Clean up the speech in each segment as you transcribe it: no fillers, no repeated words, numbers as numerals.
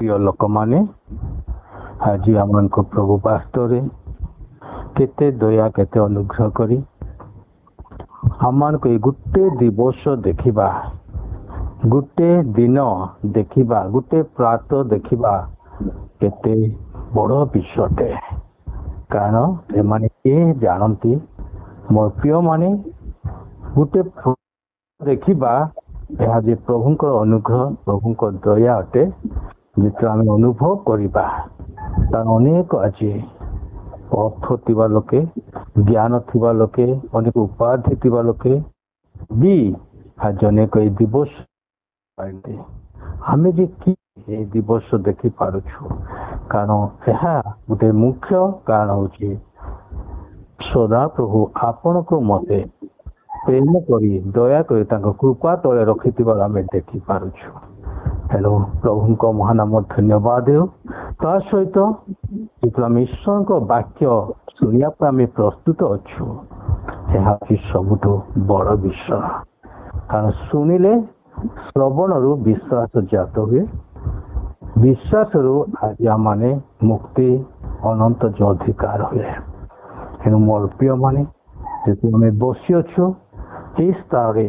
ପ୍ରିୟ ଲୋକମାନେ, ଆଜି ଆମମାନଙ୍କ ପ୍ରଭୁ ବାସ୍ତବରେ କେତେ ଦୟା କେତେ ଅନୁଗ୍ରହ କରି ଆମମାନଙ୍କୁ ଏ ଗୋଟେ ଦିବସ ଦେଖିବା, ଗୋଟେ ଦିନ ଦେଖିବା, ଗୋଟେ ପ୍ରାତ ଦେଖିବା କେତେ ବଡ଼ ବିଷୟଟେ। କାରଣ ଏମାନେ କିଏ ଜାଣନ୍ତି, ମୋର ପ୍ରିୟମାନେ, ଗୋଟେ ଦେଖିବା ଏହା ଯେ ପ୍ରଭୁଙ୍କର ଅନୁଗ୍ରହ, ପ୍ରଭୁଙ୍କ ଦୟା ଅଟେ। ଯେତେବେଳେ ଆମେ ଅନୁଭବ କରିବା, କାରଣ ଅନେକ ଆଜି ଅର୍ଥ ଥିବା ଲୋକେ, ଜ୍ଞାନ ଥିବା ଲୋକେ, ଅନେକ ଉପାଧି ଥିବା ଲୋକେ ବି ଆଜି ଅନେକ ଏ ଦିବସ ପାଇଲେ। ଆମେ ଯେ କି ଏ ଦିବସ ଦେଖିପାରୁଛୁ, କାରଣ ଏହା ଗୋଟେ ମୁଖ୍ୟ କାରଣ ହେଉଛି ସଦାପ୍ରଭୁ ଆପଣଙ୍କୁ ମୋତେ ପ୍ରେମ କରି ଦୟା କରି ତାଙ୍କ କୃପା ତଳେ ରଖିଥିବାର ଆମେ ଦେଖିପାରୁଛୁ। ତେଣୁ ପ୍ରଭୁଙ୍କ ମହାନାମ ଧନ୍ୟବାଦ ହେଉ। ତା ସହିତ ଯେତେବେଳେ ଆମେ ଈଶ୍ୱରଙ୍କ ବାକ୍ୟ ଶୁଣିବା ପାଇଁ ଆମେ ପ୍ରସ୍ତୁତ ଅଛୁ, ଏହା ହେଉଛି ସବୁଠୁ ବଡ଼ ବିଷୟ। କାରଣ ଶୁଣିଲେ ଶ୍ରବଣରୁ ବିଶ୍ୱାସ ଜାତ ହୁଏ, ବିଶ୍ୱାସରୁ ଆଜି ଆମମାନେ ମୁକ୍ତି ଅନନ୍ତ ଯେଉଁ ଅଧିକାର ହୁଏ। ତେଣୁ ମୋର ପ୍ରିୟମାନେ, ଯେତେବେଳେ ଆମେ ବସିଅଛୁ এই ସ୍ଥାନରେ,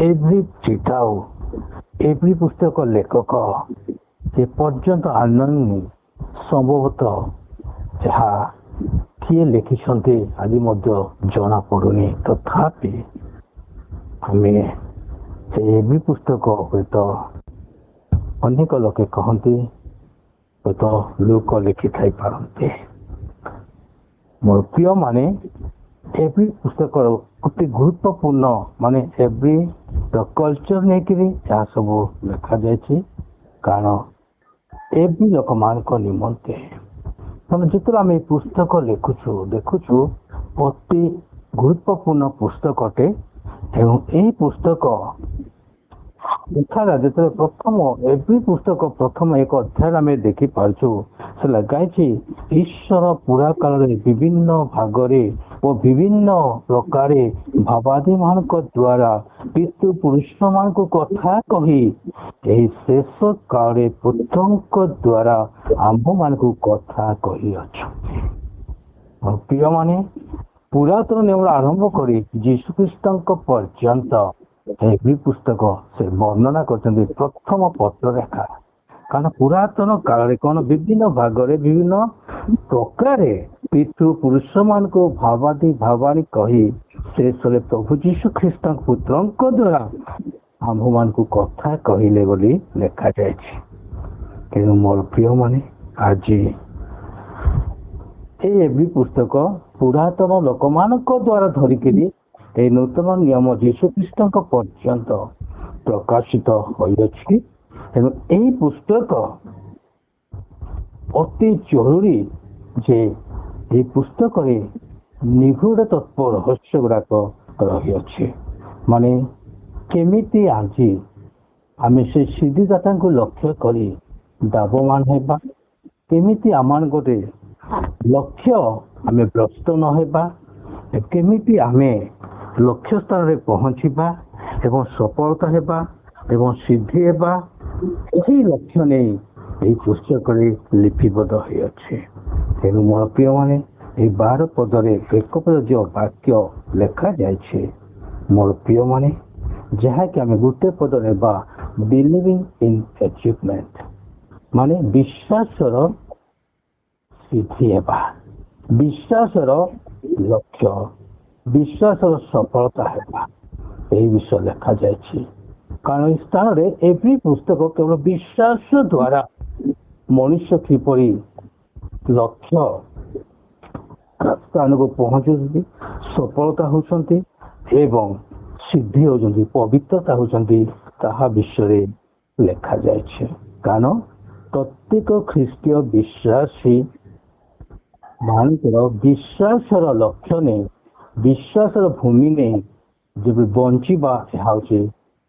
ଏଭ୍ରି ଚିଠାଉ ଏଭ୍ରି ପୁସ୍ତକ ଲେଖକ ଯେ ପର୍ଯ୍ୟନ୍ତ ଆନନ୍ଦ ସମ୍ଭବତଃ ଏହା କିଏ ଲେଖିଛନ୍ତି ଆଜି ମଧ୍ୟ ଜଣାପଡ଼ୁନି। ତଥାପି ଆମେ ସେ ଏଭ୍ରି ପୁସ୍ତକ ହୁଏତ ଅନେକ ଲୋକେ କହନ୍ତି ହୁଏତ ଲୋକ ଲେଖିଥାଇପାରନ୍ତି। ମୋର ପ୍ରିୟମାନେ, ଏଭ୍ରି ପୁସ୍ତକର ଗୋଟେ ଗୁରୁତ୍ୱପୂର୍ଣ୍ଣ ମାନେ ଏଭ୍ରି କଲଚର ନେଇକିରି ଯାହା ସବୁ ଲେଖାଯାଇଛି। କାରଣ ଏଭ୍ରି ଲୋକମାନଙ୍କ ନିମନ୍ତେ ତେଣୁ ଯେତେବେଳେ ଆମେ ଏ ପୁସ୍ତକ ଲେଖୁଛୁ ଦେଖୁଛୁ ଅତି ଗୁରୁତ୍ୱପୂର୍ଣ୍ଣ ପୁସ୍ତକଟେ। ଏବଂ ଏହି ପୁସ୍ତକ ଲେଖାଗା ଯେତେବେଳେ ପ୍ରଥମ ଏଭ୍ରି ପୁସ୍ତକ ପ୍ରଥମ ଏକ ଅଧ୍ୟାୟରେ ଆମେ ଦେଖିପାରୁଛୁ, ସେ ଲେଖାଯାଇଛି ଈଶ୍ୱର ପୁରା କାଳରେ ବିଭିନ୍ନ ଭାଗରେ ଓ ବିଭିନ୍ନ ପ୍ରକାରେ ଭାବାଦୀମାନଙ୍କ ଦ୍ୱାରା ପିତୃପୁରୁଷମାନଙ୍କୁ କଥା କହି ଏହି ଶେଷ କାଳରେ ପୁତ୍ରଙ୍କ ଦ୍ୱାରା ଆମ୍ଭମାନଙ୍କୁ କଥା କହିଅଛନ୍ତି। ପ୍ରିୟମାନେ, ପୁରାତନ ନିୟମରୁ ଆରମ୍ଭ କରି ଯୀଶୁଖ୍ରୀଷ୍ଟଙ୍କ ପର୍ଯ୍ୟନ୍ତ ଏହି ପୁସ୍ତକ ସେ ବର୍ଣ୍ଣନା କରିଛନ୍ତି ପ୍ରଥମ ପତ୍ର ଲେଖା। କାରଣ ପୁରାତନ କାଳରେ କ'ଣ ବିଭିନ୍ନ ଭାଗରେ ବିଭିନ୍ନ ପ୍ରକାରେ ପିତୃପୁରୁଷମାନଙ୍କୁ ଭାବାଣୀ କହି ଶେଷରେ ପ୍ରଭୁ ଯୀଶୁଖ୍ରୀଷ୍ଟଙ୍କ ପୁତ୍ରଙ୍କ ଦ୍ୱାରା ଆମ୍ଭମାନଙ୍କୁ କଥା କହିଲେ ବୋଲି ଲେଖାଯାଇଛି। ତେଣୁ ମୋର ପ୍ରିୟମାନେ, ଆଜି ଏଭ୍ରି ପୁସ୍ତକ ପୁରାତନ ଲୋକମାନଙ୍କ ଦ୍ୱାରା ଧରିକିରି ଏହି ନୂତନ ନିୟମ ଯୀଶୁଖ୍ରୀଷ୍ଟଙ୍କ ପର୍ଯ୍ୟନ୍ତ ପ୍ରକାଶିତ ହୋଇଅଛି। ତେଣୁ ଏହି ପୁସ୍ତକ ଅତି ଜରୁରୀ ଯେ ଏହି ପୁସ୍ତକରେ ନିଗୁଢ଼ ତତ୍ତ୍ୱ ରହସ୍ୟ ଗୁଡ଼ାକ ରହିଅଛି। ମାନେ କେମିତି ଆଜି ଆମେ ସେ ସିଦ୍ଧିଦାତାଙ୍କୁ ଲକ୍ଷ୍ୟ କରି ଦାବମାନ ହେବା, କେମିତି ଆମମାନଙ୍କରେ ଲକ୍ଷ୍ୟ ଆମେ ଭ୍ରଷ୍ଟ ନ ହେବା, କେମିତି ଆମେ ଲକ୍ଷ୍ୟ ସ୍ଥାନରେ ପହଞ୍ଚିବା ଏବଂ ସଫଳତା ହେବା ଏବଂ ସିଦ୍ଧି ହେବା, ଏହି ଲକ୍ଷ୍ୟ ନେଇ ଏହି ପୁସ୍ତକରେ ଲିପିବଦ୍ଧ ହୋଇଅଛି। ତେଣୁ ମୋର ପ୍ରିୟମାନେ, ଏହି 12 ପଦରେ ଏକ ପଦ ଯେଉଁ ବାକ୍ୟ ଲେଖାଯାଇଛି, ମୋର ପ୍ରିୟମାନେ, ଯାହାକି ଆମେ ଗୋଟେ ପଦ ନେବା ବିଲିଭିଂ ଇନ୍ ଆଚିଭମେଣ୍ଟ, ମାନେ ବିଶ୍ୱାସର ସିଦ୍ଧି ହେବା, ବିଶ୍ୱାସର ଲକ୍ଷ୍ୟ, ବିଶ୍ୱାସର ସଫଳତା ହେବା, ଏହି ବିଷୟ ଲେଖାଯାଇଛି। କାରଣ ଏହି ସ୍ଥାନରେ ଏଭ୍ରି ପୁସ୍ତକ କେବଳ ବିଶ୍ୱାସ ଦ୍ୱାରା ମଣିଷ କିପରି ଲକ୍ଷ୍ୟ ସ୍ଥାନକୁ ପହଞ୍ଚୁଛନ୍ତି, ସଫଳତା ହେଉଛନ୍ତି ଏବଂ ସିଦ୍ଧି ହେଉଛନ୍ତି, ପବିତ୍ରତା ହେଉଛନ୍ତି, ତାହା ବିଷୟରେ ଲେଖାଯାଇଛି। କାରଣ ପ୍ରତ୍ୟେକ ଖ୍ରୀଷ୍ଟୀୟ ବିଶ୍ୱାସୀ ମାନଙ୍କର ବିଶ୍ୱାସର ଲକ୍ଷ୍ୟ ନେଇ, ବିଶ୍ୱାସର ଭୂମି ନେଇ ଯେବେ ବଞ୍ଚିବା, ଏହା ହେଉଛି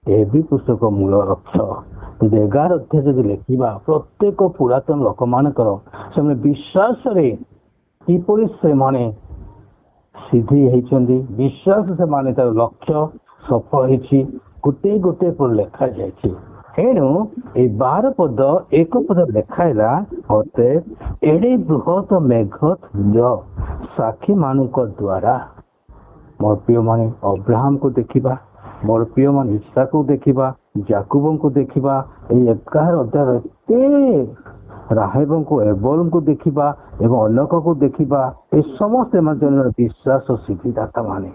ଏଭ୍ରି ପୁସ୍ତକ ମୂଳ ଲକ୍ଷ୍ୟ। 11 ଅଧ୍ୟାୟ ଯଦି ଲେଖିବା, ପ୍ରତ୍ୟେକ ପୁରାତନ ଲୋକମାନଙ୍କର ସେମାନେ ବିଶ୍ୱାସରେ କିପରି ସେମାନେ ସିଦ୍ଧି ହେଇଛନ୍ତି, ବିଶ୍ୱାସ ସେମାନେ ତାର ଲକ୍ଷ୍ୟ ସଫଳ ହେଇଛି, ଗୋଟେ ଗୋଟେ ପରେ ଲେଖାଯାଇଛି। ଏଣୁ ଏଇ 12 ପଦ 1 ପଦ ଲେଖାଇଲା ମତେ ଏଡେ ବୃହତ ମେଘ ତୁଲ୍ୟ ସାକ୍ଷୀ ମାନଙ୍କ ଦ୍ଵାରା। ମୋର ପ୍ରିୟମାନେ ଅବ୍ରାହମକୁ ଦେଖିବା, ମୋର ପ୍ରିୟମାନେ ଇସାକୁ ଦେଖିବା, ଜାକୁବଙ୍କୁ ଦେଖିବା, ଏଇ 11 ଅଧ୍ୟାୟରେ ଏତେ ରାହେବଙ୍କୁ ଏବଲଙ୍କୁ ଦେଖିବା ଏବଂ ଅନେକକୁ ଦେଖିବା। ଏ ସମସ୍ତେ ବିଶ୍ୱାସ ସିଦ୍ଧିଦାତା ମାନେ।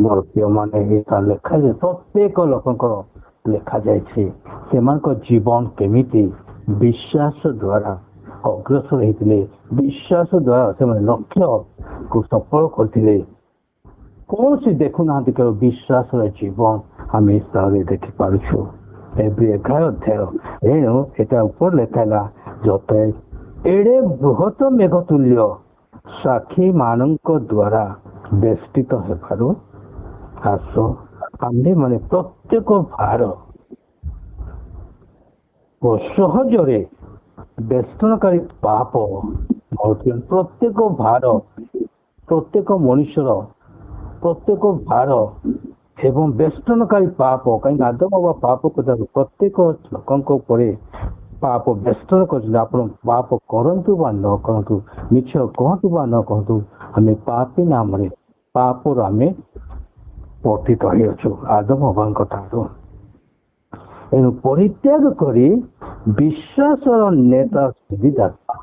ମୋର ପ୍ରିୟମାନେ ଏଇଟା ଲେଖାଯାଏ, ପ୍ରତ୍ୟେକ ଲୋକଙ୍କର ଲେଖାଯାଇଛି ସେମାନଙ୍କ ଜୀବନ କେମିତି ବିଶ୍ୱାସ ଦ୍ଵାରା ଅଗ୍ରସର ହେଇଥିଲେ, ବିଶ୍ୱାସ ଦ୍ଵାରା ସେମାନେ ଲକ୍ଷ୍ୟକୁ ସଫଳ କରିଥିଲେ। କୌଣସି ଦେଖୁନାହାନ୍ତି, କେବଳ ବିଶ୍ୱାସର ଜୀବନ ଆମେ ଏ ସ୍ଥଳରେ ଦେଖିପାରୁଛୁ। ଏଭ୍ରି 11 ଅଧ୍ୟାୟ। ଏଣୁ ଏଟା ଉପରେ ଲେଖାଲା ଯତେ ଏଡେ ବୃହତ ମେଘ ତୁଲ୍ୟ ସାକ୍ଷୀ ମାନଙ୍କ ଦ୍ଵାରା ବେଷ୍ଟିତ ହେବାରୁ ଆସ ଆମ୍ଭେ ମାନେ ପ୍ରତ୍ୟେକ ଭାର ଓ ସହଜରେ ବେଷ୍ଟନକାରୀ ପାପ, ପ୍ରତ୍ୟେକ ଭାର, ପ୍ରତ୍ୟେକ ମଣିଷର ପ୍ରତ୍ୟେକ ଭାର ଏବଂ ବେଷ୍ଟନକାରୀ ପାପ, କାହିଁକି ଆଦମ ବା ପାପ କଥା ପ୍ରତ୍ୟେକ ଲୋକଙ୍କ ଉପରେ ପାପ ବେଷ୍ଟନ କରିଛନ୍ତି। ଆପଣ ପାପ କରନ୍ତୁ ବା ନ କରନ୍ତୁ, ମିଛ କହନ୍ତୁ ବା ନ କହନ୍ତୁ, ଆମେ ପାପୀ ନାମରେ ପାପରୁ ଆମେ ପତିତ ହେଇଅଛୁ ଆଦମ ବାବାଙ୍କ ଠାରୁ। ଏଣୁ ପରିତ୍ୟାଗ କରି ବିଶ୍ୱାସର ନେତା ସିଦ୍ଧିଦାତା,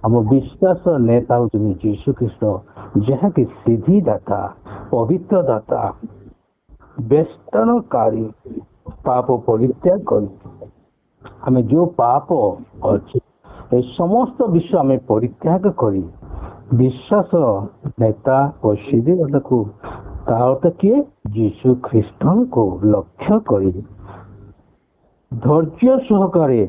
ଆମ ବିଶ୍ୱାସର ନେତା ହେଉଛନ୍ତି ଯୀଶୁ ଖ୍ରୀଷ୍ଟ, ଯାହାକି ସିଦ୍ଧିଦାତା, ପବିତ୍ର ଦାତା, ବେଷ୍ଟନକାରୀ ପାପ ପରିତ୍ୟାଗ କରି ଆମେ ଯୋଉ ପାପ ଅଛି ଏ ସମସ୍ତ ବିଷୟ ଆମେ ପରିତ୍ୟାଗ କରି ବିଶ୍ୱାସ ନେତା ଓ ସିଦ୍ଧିଦାତାକୁ, ତା ଅର୍ଥ କିଏ? ଯୀଶୁ ଖ୍ରୀଷ୍ଟଙ୍କୁ ଲକ୍ଷ୍ୟ କରି ଧୈର୍ଯ୍ୟ ସହକାରେ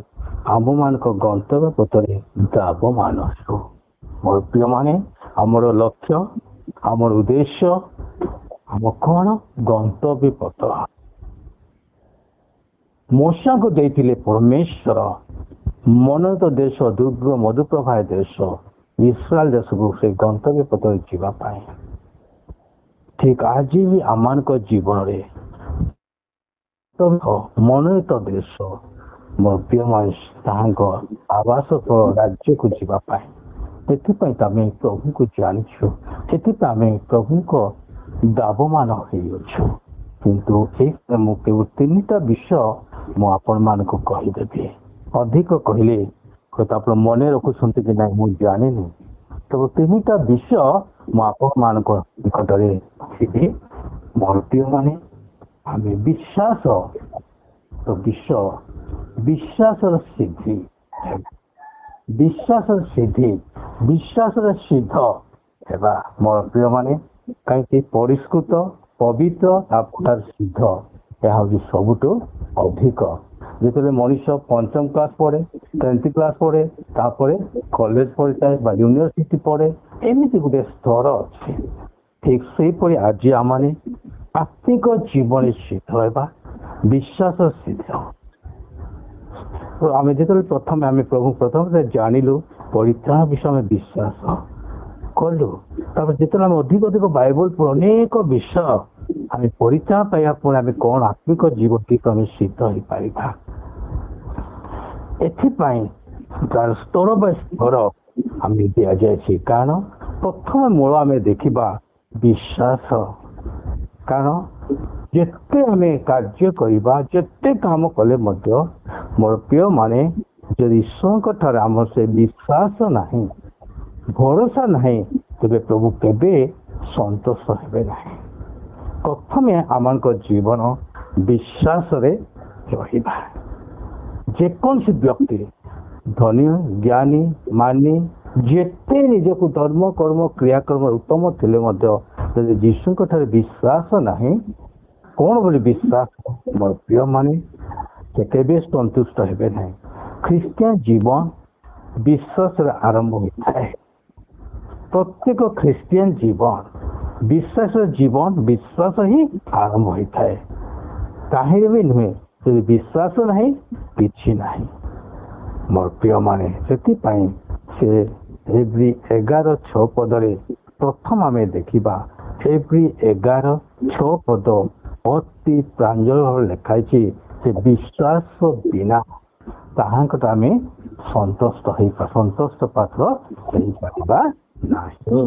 ଆମମାନଙ୍କ ଗନ୍ତବ୍ୟ ପଥରେ ଦାବମାନ ହେଉ। ମୋର ପ୍ରିୟମାନେ, ଆମର ଲକ୍ଷ୍ୟ, ଆମର ଉଦ୍ଦେଶ୍ୟ, ଆମ କଣ? ଗନ୍ତବ୍ୟ ପଥ। ମୋଶାଙ୍କୁ ଦେଇଥିଲେ ପରମେଶ୍ୱର ମନୋନୀତ ଦେଶ, ଦୁର୍ଗ ମଧୁପ୍ରଭା ଦେଶ, ଇସ୍ରାଏଲ ଦେଶକୁ ସେ ଗନ୍ତବ୍ୟ ପଥରେ ଯିବା ପାଇଁ। ଠିକ ଆଜି ବି ଆମମାନଙ୍କ ଜୀବନରେ ମନୋନୀତ ଦେଶ, ମୋର ପ୍ରିୟମାନେ, ତାହାଙ୍କ ଆବାସ ରାଜ୍ୟକୁ ଯିବା ପାଇଁ। ସେଥିପାଇଁ ଆମେ ପ୍ରଭୁଙ୍କୁ ଜାଣିଛୁ, ସେଥିପାଇଁ ଆମେ ପ୍ରଭୁଙ୍କ ଦାବମାନ ହେଇଅଛୁ। କିନ୍ତୁ ମୁଁ କେବଳ 3ଟା ବିଷୟ ମୁଁ ଆପଣମାନଙ୍କୁ କହିଦେବି। ଅଧିକ କହିଲେ ଆପଣ ମନେ ରଖୁଛନ୍ତି କି ନାହିଁ ମୁଁ ଜାଣିନି। କେବଳ 3ଟା ବିଷୟ ମୁଁ ଆପଣମାନଙ୍କ ନିକଟରେ କହିବି। ମୋର ପ୍ରିୟମାନେ, ଆମେ ବିଶ୍ୱାସର ସିଦ୍ଧି, ବିଶ୍ୱାସର ସିଦ୍ଧି, ବିଶ୍ୱାସର ସିଦ୍ଧ ହେବା। ମୋର ପ୍ରିୟମାନେ, କାହିଁକି? ପରିଷ୍କୃତ, ପବିତ୍ର, ତାପରେ ସିଦ୍ଧ, ଏହା ହେଉଛି ସବୁଠୁ ଅଧିକ। ଯେତେବେଳେ ମଣିଷ 5ମ କ୍ଲାସ ପଢେ, 10th କ୍ଲାସ ପଢେ, ତାପରେ କଲେଜ ପଢିଥାଏ ବା ୟୁନିଭର୍ସିଟି ପଢେ, ଏମିତି ଗୋଟେ ସ୍ତର ଅଛି। ଠିକ ସେହିପରି ଆଜି ଆମମାନେ ଆତ୍ମିକ ଜୀବନରେ ସିଦ୍ଧ ହେବା, ବିଶ୍ୱାସ ସିଦ୍ଧ। ଆମେ ଯେତେବେଳେ ଆମେ ପ୍ରଥମେ ଜାଣିଲୁ, ପରିତ୍ରାଣ ବିଷୟ ଆମେ ବିଶ୍ୱାସ କଲୁ। ତାପରେ ଯେତେବେଳେ ଆମେ ଅଧିକ ବାଇବଲ ଅନେକ ବିଷୟ ଆମେ ପରିତ୍ରାଣ ପାଇବା ପରେ ଆମେ କଣ ଆତ୍ମିକ ଜୀବନଟିକୁ ଆମେ ସିଦ୍ଧ ହେଇପାରିବା। ଏଥିପାଇଁ ସ୍ତର ବା ସ୍ତର ଆମେ ଦିଆଯାଇଛି। କାରଣ ପ୍ରଥମେ ମୂଳ ଆମେ ଦେଖିବା ବିଶ୍ୱାସ। କାରଣ ଯେତେ ଆମେ କାର୍ଯ୍ୟ କରିବା, ଯେତେ କାମ କଲେ ମଧ୍ୟ ମୋର ପ୍ରିୟମାନେ, ଯଦି ଈଶ୍ୱରଙ୍କ ଠାରେ ଆମର ସେ ବିଶ୍ୱାସ ନାହିଁ, ଭରସା ନାହିଁ, ତେବେ ପ୍ରଭୁ କେବେ ସନ୍ତୋଷ ହେବେ ନାହିଁ। ପ୍ରଥମେ ଆମମାନଙ୍କ ଜୀବନ ବିଶ୍ୱାସରେ ରହିବା। ଯେକୌଣସି ବ୍ୟକ୍ତି ଧନୀ, ଜ୍ଞାନୀ, ମାନି, ଯେତେ ନିଜକୁ ଧର୍ମ କର୍ମ କ୍ରିୟାକର୍ମ ଉତ୍ତମ ଥିଲେ ମଧ୍ୟ ଯଦି ଯୀଶୁଙ୍କ ଠାରେ ବିଶ୍ୱାସ ନାହିଁ, କଣ ବୋଲି ବିଶ୍ୱାସ? ମୋର ପ୍ରିୟମାନେ, ସେ କେବେ ସନ୍ତୁଷ୍ଟ ହେବେ ନାହିଁ। ଖ୍ରୀଷ୍ଟିଆନ ଜୀବନ ବିଶ୍ୱାସରେ ଆରମ୍ଭ ହୋଇଥାଏ। ପ୍ରତ୍ୟେକ ଖ୍ରୀଷ୍ଟିଆନ ଜୀବନ ବିଶ୍ୱାସର ଜୀବନ, ବିଶ୍ୱାସ ହିଁ ଆରମ୍ଭ ହୋଇଥାଏ। କାହିଁରେ ବି ନୁହେଁ, ଯଦି ବିଶ୍ୱାସ ନାହିଁ କିଛି ନାହିଁ। ମୋର ପ୍ରିୟମାନେ, ସେଥିପାଇଁ ସେ ଏଭ୍ରି 11:6 ପଦରେ ପ୍ରଥମ ଆମେ ଦେଖିବା। ଏଭ୍ରି 11:6 ପଦ ଅତି ପ୍ରାଞ୍ଜଳ ଭାବରେ ଲେଖା ହେଇଛି, ସେ ବିଶ୍ୱାସ ବିନା ତାହାଙ୍କଟା ଆମେ ସନ୍ତୁଷ୍ଟ ପାତ୍ର ହେଇପାରିବା ନାହିଁ।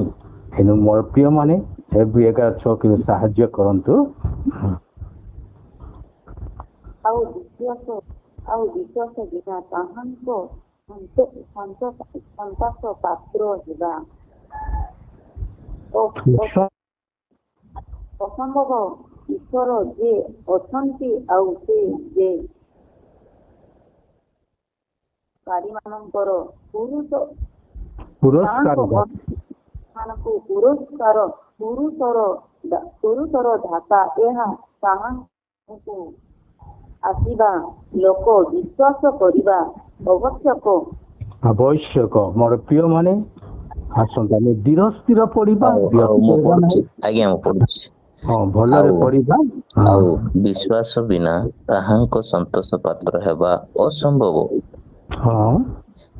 ତେଣୁ ମୋର ପ୍ରିୟ ମାନେ ହେବ୍ରୀ 11:6 କିନ୍ତୁ ସାହାଯ୍ୟ କରନ୍ତୁ। ଆଉ ବିଶ୍ୱାସ ବିନା ତାହାଙ୍କ ସନ୍ତୋଷ ପାତ୍ର ହେବା ଅସମ୍ଭବ। ଈଶ୍ୱର ଯେ ଅଛନ୍ତି ଆଉ ସେ ଯେ କାରୀମାନଙ୍କର ପୁରୁଷର ଧାତା, ଏହା ତାହାଙ୍କୁ ଆସିବା ଲୋକ ବିଶ୍ୱାସ କରିବା ଆବଶ୍ୟକ। ମୋର ପ୍ରିୟ ମାନେ ଆସନ୍ତୁ ଆମେ ଧୀର ସ୍ଥିର ପଢିବା। ଆଜ୍ଞା ମୁଁ ପଢୁଛି। ଭଲରେ ପଢିବା। ଆଉ ବିଶ୍ୱାସ ବିନା ତାହାଙ୍କ ସନ୍ତୋଷ ପାତ୍ର ହେବା ଅସମ୍ଭବ।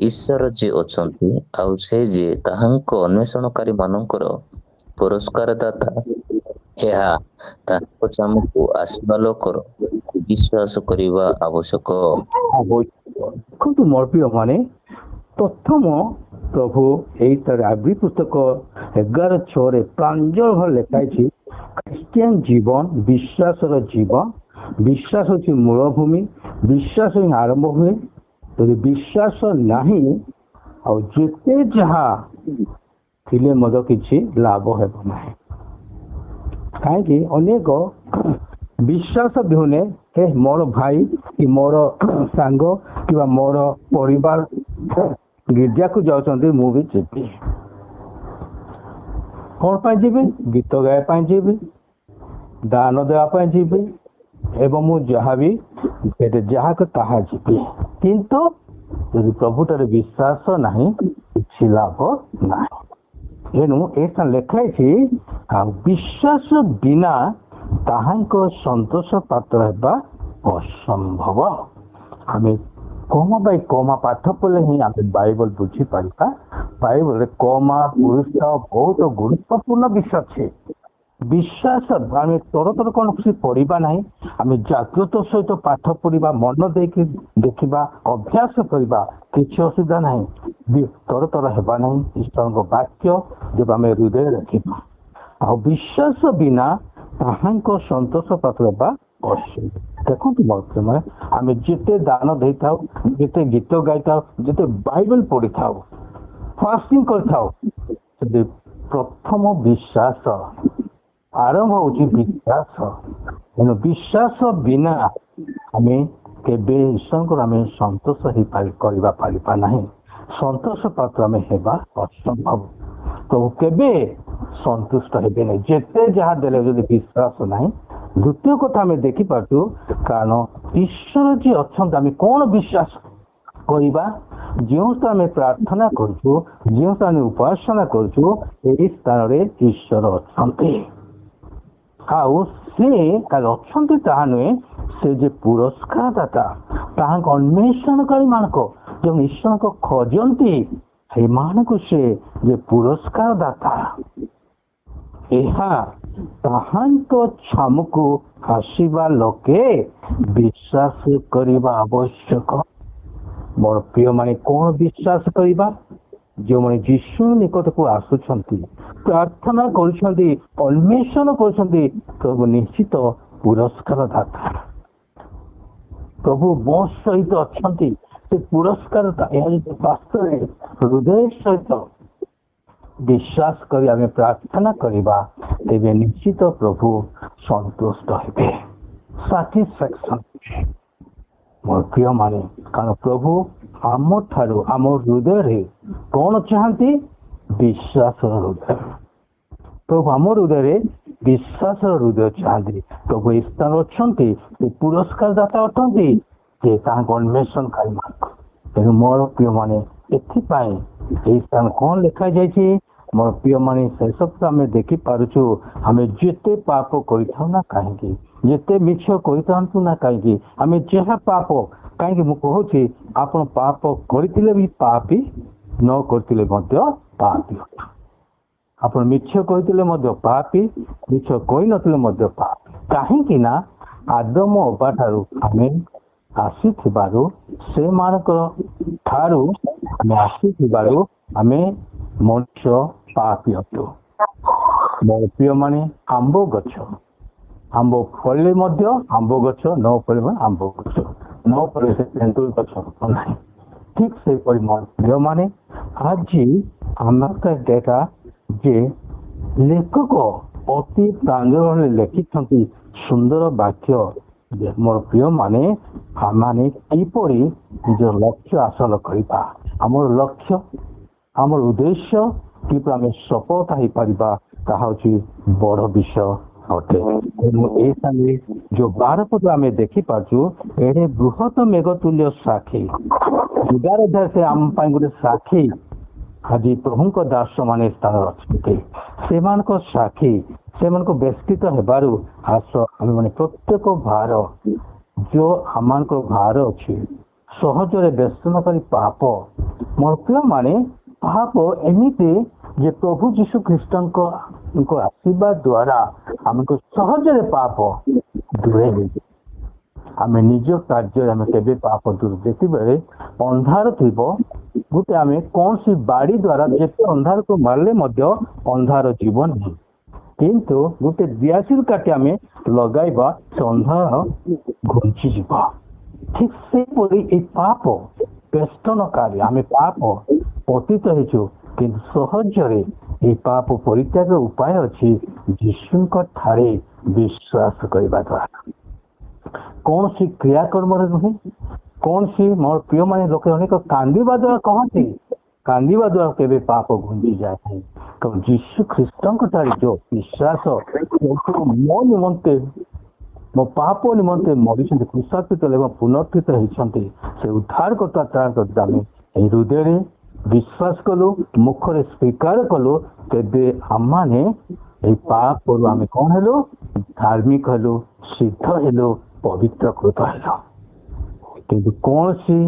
ଈଶ୍ୱର ଯେ ଅଛନ୍ତି ଆଉ ସେ ଯେ ତାହାଙ୍କ ଅନ୍ୱେଷଣକାରୀ ମାନଙ୍କର ପୁରସ୍କାର ଦାତା, ଏହା ତାହାଙ୍କ ଚାମକୁ ଆସିବା ଲୋକର ବିଶ୍ୱାସ କରିବା ଆବଶ୍ୟକ। ଦେଖନ୍ତୁ ମୋର ପ୍ରିୟ ମାନେ, ପ୍ରଥମ ପ୍ରଭୁ ଏଇଠାରେ ଆବ୍ରୀ ପୁସ୍ତକ 11:6 ପ୍ରାଞ୍ଜଳ ଭାବରେ ଲେଖା ହେଇଛି, ଖ୍ରୀଷ୍ଟିଆନ ଜୀବନ ବିଶ୍ୱାସର ଜୀବନ। ବିଶ୍ୱାସ ହେଉଛି ମୂଳଭୂମି, ବିଶ୍ୱାସ ହିଁ ଆରମ୍ଭ ହୁଏ। ଯଦି ବିଶ୍ୱାସ ନାହିଁ ଆଉ ଯେତେ ଯାହା ଥିଲେ ମଧ୍ୟ କିଛି ଲାଭ ହେବ ନାହିଁ। କାହିଁକି ଅନେକ ବିଶ୍ୱାସ ବିହୁନେ ମୋର ଭାଇ କି ମୋର ସାଙ୍ଗ କିମ୍ବା ମୋର ପରିବାର ଗିର୍ଜାକୁ ଯାଉଛନ୍ତି, ମୁଁ ବି ଯିବି। କ'ଣ ପାଇଁ ଯିବି? ଗୀତ ଗାଇବା ପାଇଁ ଯିବି, ଦାନ ଦେବା ପାଇଁ ଯିବି, ଏବଂ ମୁଁ ଯାହାବି ଯାହାକୁ ତାହା ଯିବି। କିନ୍ତୁ ଯଦି ପ୍ରଭୁଠାରେ ବିଶ୍ୱାସ ନାହିଁ, କିଛି ଲାଭ ନାହିଁ। ଏଣୁ ଏଇଟା ଲେଖା ହେଇଛି, ଆଉ ବିଶ୍ୱାସ ବିନା ତାହାଙ୍କ ସନ୍ତୋଷ ପାତ୍ର ହେବା ଅସମ୍ଭବ। ଆମେ କମା ବାଇ କମା ପାଠ ପଢ଼ିଲେ ହିଁ ଆମେ ବାଇବଲ ବୁଝିପାରିବା। ବାଇବଲରେ କମା ପୁରୁଷ ବହୁତ ଗୁରୁତ୍ୱପୂର୍ଣ୍ଣ ବିଷୟ ଅଛି। ବିଶ୍ୱାସ ଆମେ ତର କୌଣସି ପଢିବା ନାହିଁ। ଆମେ ଜାଗ୍ରତ ସହିତ ପାଠ ପଢିବା, ମନ ଦେଇକି ଦେଖିବା, ଅଭ୍ୟାସ କରିବା, କିଛି ଅସୁବିଧା ନାହିଁ। ତର ହେବା ନାହିଁ। ଈଶ୍ୱରଙ୍କ ବାକ୍ୟ ଯେବେ ଆମେ ହୃଦୟରେ ରଖିବା। ଆଉ ବିଶ୍ୱାସ ବିନା ତାହାଙ୍କ ସନ୍ତୋଷ ପାତ୍ର ହେବା ଅସମ୍ଭବ। ଦେଖନ୍ତୁ ବର୍ତ୍ତମାନ ଆମେ ଯେତେ ଦାନ ଦେଇଥାଉ, ଯେତେ ଗୀତ ଗାଇଥାଉ, ଯେତେ ବାଇବଲ ପଢିଥାଉ, ଫାଷ୍ଟିଂ କରିଥାଉ, ଯଦି ପ୍ରଥମ ବିଶ୍ୱାସ ଆରମ୍ଭ ହେଉଛି ବିଶ୍ୱାସ। ତେଣୁ ବିଶ୍ୱାସ ବିନା ଆମେ କେବେ ଈଶ୍ୱରଙ୍କର ଆମେ ସନ୍ତୋଷ କରିବା ପାରିବା ନାହିଁ। ସନ୍ତୋଷ ପାତ୍ର ଆମେ ହେବା ଅସମ୍ଭବ। ପ୍ରଭୁ କେବେ ସନ୍ତୁଷ୍ଟ ହେବେ ନାହିଁ। ଯେତେ ଯାହା ଦେଲେ ଯଦି ବିଶ୍ୱାସ ନାହିଁ। ଦ୍ୱିତୀୟ କଥା ଆମେ ଦେଖିପାରୁଛୁ, କାରଣ ଈଶ୍ୱର ଯିଏ ଅଛନ୍ତି, ଆମେ କ'ଣ ବିଶ୍ୱାସ କରିବା? ଯେଉଁ ସ୍ଥାନରେ ପ୍ରାର୍ଥନା କରୁଛୁ, ଯେଉଁ ସ୍ଥାନରେ ଉପାସନା କରୁଛୁ, ଏହି ସ୍ଥାନରେ ଈଶ୍ୱର ଅଛନ୍ତି। ଆଉ ସେ କାଲି ଅଛନ୍ତି ତାହା ନୁହେଁ, ସେ ଯେ ପୁରସ୍କାର ଦାତା, ତାହାଙ୍କ ଅନ୍ୱେଷଣକାରୀ ମାନଙ୍କ ଯେଉଁ ଈଶ୍ୱରଙ୍କ ଖୋଜନ୍ତି, ସେମାନଙ୍କୁ ସେ ଯେ ପୁରସ୍କାର ଦାତା। ଏହା ତାହାଙ୍କ ଛାମୁକୁ ଆସିବା ଲୋକେ ବିଶ୍ୱାସ କରିବା ଆବଶ୍ୟକ। ମୋର ପ୍ରିୟ ମାନେ, କ'ଣ ବିଶ୍ୱାସ କରିବା? ଯେଉଁମାନେ ଯୀଶୁ ନିକଟକୁ ଆସୁଛନ୍ତି, ପ୍ରାର୍ଥନା କରୁଛନ୍ତି, ଅନ୍ୱେଷଣ କରୁଛନ୍ତି, ପ୍ରଭୁ ନିଶ୍ଚିତ ପୁରସ୍କାର ଦାତା। ପ୍ରଭୁ ମୋ ସହିତ ଅଛନ୍ତି, ସେ ପୁରସ୍କାର ଏହା ଯଦି ବାସ୍ତବରେ ହୃଦୟ ସହିତ ବିଶ୍ୱାସ କରି ଆମେ ପ୍ରାର୍ଥନା କରିବା, ତେବେ ନିଶ୍ଚିତ ପ୍ରଭୁ ସନ୍ତୁଷ୍ଟ ହେବେ। ସାଟିସ୍ଫ୍ୟାକ୍ସନ। ମୋର ପ୍ରିୟ ମାନେ, କାରଣ ପ୍ରଭୁ ଆମ ଠାରୁ ଆମ ହୃଦୟରେ କ'ଣ ଚାହାନ୍ତି? ବିଶ୍ୱାସର ହୃଦୟ। ପ୍ରଭୁ ଆମ ହୃଦୟରେ ବିଶ୍ୱାସର ହୃଦୟ ଚାହାନ୍ତି। ପ୍ରଭୁ ଏ ସ୍ଥାନ ଅଛନ୍ତି, ସେ ପୁରସ୍କାର ଦାତା ଅଟନ୍ତି, ସେ ତାହାଙ୍କ ଅନ୍ୱେଷଣକାରୀ ମାନଙ୍କ। ତେଣୁ ମୋର ପ୍ରିୟ ମାନେ, ଏଥିପାଇଁ ଏହି ସ୍ଥାନ କ'ଣ ଲେଖାଯାଇଛି? ମୋର ପ୍ରିୟ ମାନେ, ସେସବୁ ଆମେ ଦେଖିପାରୁଛୁ। ଆମେ ଯେତେ ପାପ କରିଥାଉ ନା କାହିଁକି, ଯେତେ ମିଛ କରିଥାନ୍ତୁ ନା କାହିଁକି, ଆମେ ଯାହା ପାପ, କାହିଁକି ମୁଁ କହୁଛି, ଆପଣ ପାପ କରିଥିଲେ ବି ପାପୀ, ନ କରିଥିଲେ ମଧ୍ୟ ପାପୀ। ଆପଣ ମିଛ କହିଥିଲେ ମଧ୍ୟ ପାପୀ, ମିଛ କହିନଥିଲେ ମଧ୍ୟ ପାପୀ। କାହିଁକି ନା ଆଦମ ଅବା ଠାରୁ ଆମେ ଆସିଥିବାରୁ ସେମାନଙ୍କର ଠାରୁ ଆମେ ଆସିଥିବାରୁ ଆମେ ମଣିଷ ପାପୀ ଅଟୁ। ମୋର ପ୍ରିୟ ମାନେ ଆମ୍ବ ଗଛ ଆମ୍ବ ଫଳିଲେ ମଧ୍ୟ ଆମ୍ବ ଗଛ ନ ଫଳିଲେ ଆମ୍ବ ଗଛ ନ ଫଳିଲେ ସେ ତେନ୍ତୁଳି ଗଛ ନାହିଁ। ଠିକ ସେହିପରି ମୋର ପ୍ରିୟ ମାନେ ଆଜି ଆମର ଦେଖା ଯେ ଲେଖକ ଅତି ପ୍ରାଞ୍ଜଳରେ ଲେଖିଛନ୍ତି ସୁନ୍ଦର ବାକ୍ୟ। ମୋର ପ୍ରିୟ ମାନେ ଆମେ କିପରି ନିଜର ଲକ୍ଷ୍ୟ ହାସଲ କରିବା, ଆମର ଲକ୍ଷ୍ୟ ଆମର ଉଦ୍ଦେଶ୍ୟ କିପରି ଆମେ ସଫଳତା ହେଇପାରିବା ତାହା ହଉଛି ବଡ ବିଷୟ ଅଟେ। ଏ ସାଙ୍ଗେ ଯୋଉ 12 ପଦ ଆମେ ଦେଖିପାରୁଛୁ ଏଠି ବୃହତ ମେଘ ତୁଲ୍ୟ ସାକ୍ଷୀ ଯୁଗାର ସେ ଆମ ପାଇଁ ଗୋଟେ ସାକ୍ଷୀ। ଆଜି ପ୍ରଭୁଙ୍କ ଦାସ ମାନେ ସ୍ଥାନରେ ଅଛନ୍ତି, ସେମାନଙ୍କ ସାକ୍ଷୀ ସେମାନଙ୍କ ବ୍ୟସ୍ତିତ ହେବାରୁ ଆସ ଆମେ ମାନେ ପ୍ରତ୍ୟେକ ଭାର ଯୋଉ ଆମମାନଙ୍କର ଭାର ଅଛି ସହଜରେ ବ୍ୟସନକାରୀ ପାପ। ମୋର ପ୍ରିୟ ମାନେ ପାପ ଏମିତି ଯେ ପ୍ରଭୁ ଯୀଶୁ ଖ୍ରୀଷ୍ଟଙ୍କ ଆସିବା ଦ୍ୱାରା ଆମକୁ ସହଜରେ ପାପ ଦୂରେଇ ହେଇଯିବ। ଆମେ ନିଜ କାର୍ଯ୍ୟରେ ଆମେ କେବେ ପାପ ଦୂର ଯେତେବେଳେ ଅନ୍ଧାର ଥିବ ଗୋଟେ ଆମେ କୌଣସି ବାଡ଼ି ଦ୍ୱାରା ଯେତେ ଅନ୍ଧାରକୁ ମାରିଲେ ମଧ୍ୟ ଅନ୍ଧାର ଯିବ ନାହିଁ, କିନ୍ତୁ ଗୋଟେ ଦିଆସିଲ କାଟି ଆମେ ଲଗାଇବା ସେ ଅନ୍ଧାର ଘୁଞ୍ଚିଯିବ। ଠିକ ସେହିପରି ଏଇ ପାପ ବେଷ୍ଟନକାରୀ ଆମେ ପାପ ପତିତ ହେଇଛୁ, କିନ୍ତୁ ସହଜରେ এই ପାପ ପରିତ୍ୟାଗ ଉପାୟ ଅଛି ଯୀଶୁଙ୍କ ଠାରେ ବିଶ୍ୱାସ କରିବା ଦ୍ୱାରା। କୌଣସି କ୍ରିୟାକର୍ମରେ ନୁହେଁ, କୌଣସି ମୋର ପ୍ରିୟ ମାନେ ଲୋକେ ଅନେକ କାନ୍ଦିବା ଦ୍ୱାରା କହନ୍ତି, କାନ୍ଦିବା ଦ୍ୱାରା କେବେ ପାପ ଘୁଞ୍ଚି ଯାଏ ନାହିଁ। କାରଣ ଯୀଶୁ ଖ୍ରୀଷ୍ଟଙ୍କ ଠାରେ ଯୋଉ ବିଶ୍ୱାସ ମୋ ନିମନ୍ତେ ମୋ ପାପ ନିମନ୍ତେ ମରିଛନ୍ତି, କୃଷାକୃତ ଏବଂ ପୁନର୍ଥିତ ହେଇଛନ୍ତି, ସେ ଉଦ୍ଧାରକର୍ତ୍ତା ତ୍ରାଣକର୍ତ୍ତା ଆମେ ଏହି ହୃଦୟରେ ବିଶ୍ୱାସ କଲୁ, ମୁଖରେ ସ୍ୱୀକାର କଲୁ, ତେବେ ଆମମାନେ ଏହି ପାପରୁ ଆମେ କଣ ହେଲୁ? ଧାର୍ମିକ ହେଲୁ, ସିଦ୍ଧ ହେଲୁ, ପବିତ୍ରକୃତ ହେଲୁ। କିନ୍ତୁ କୌଣସି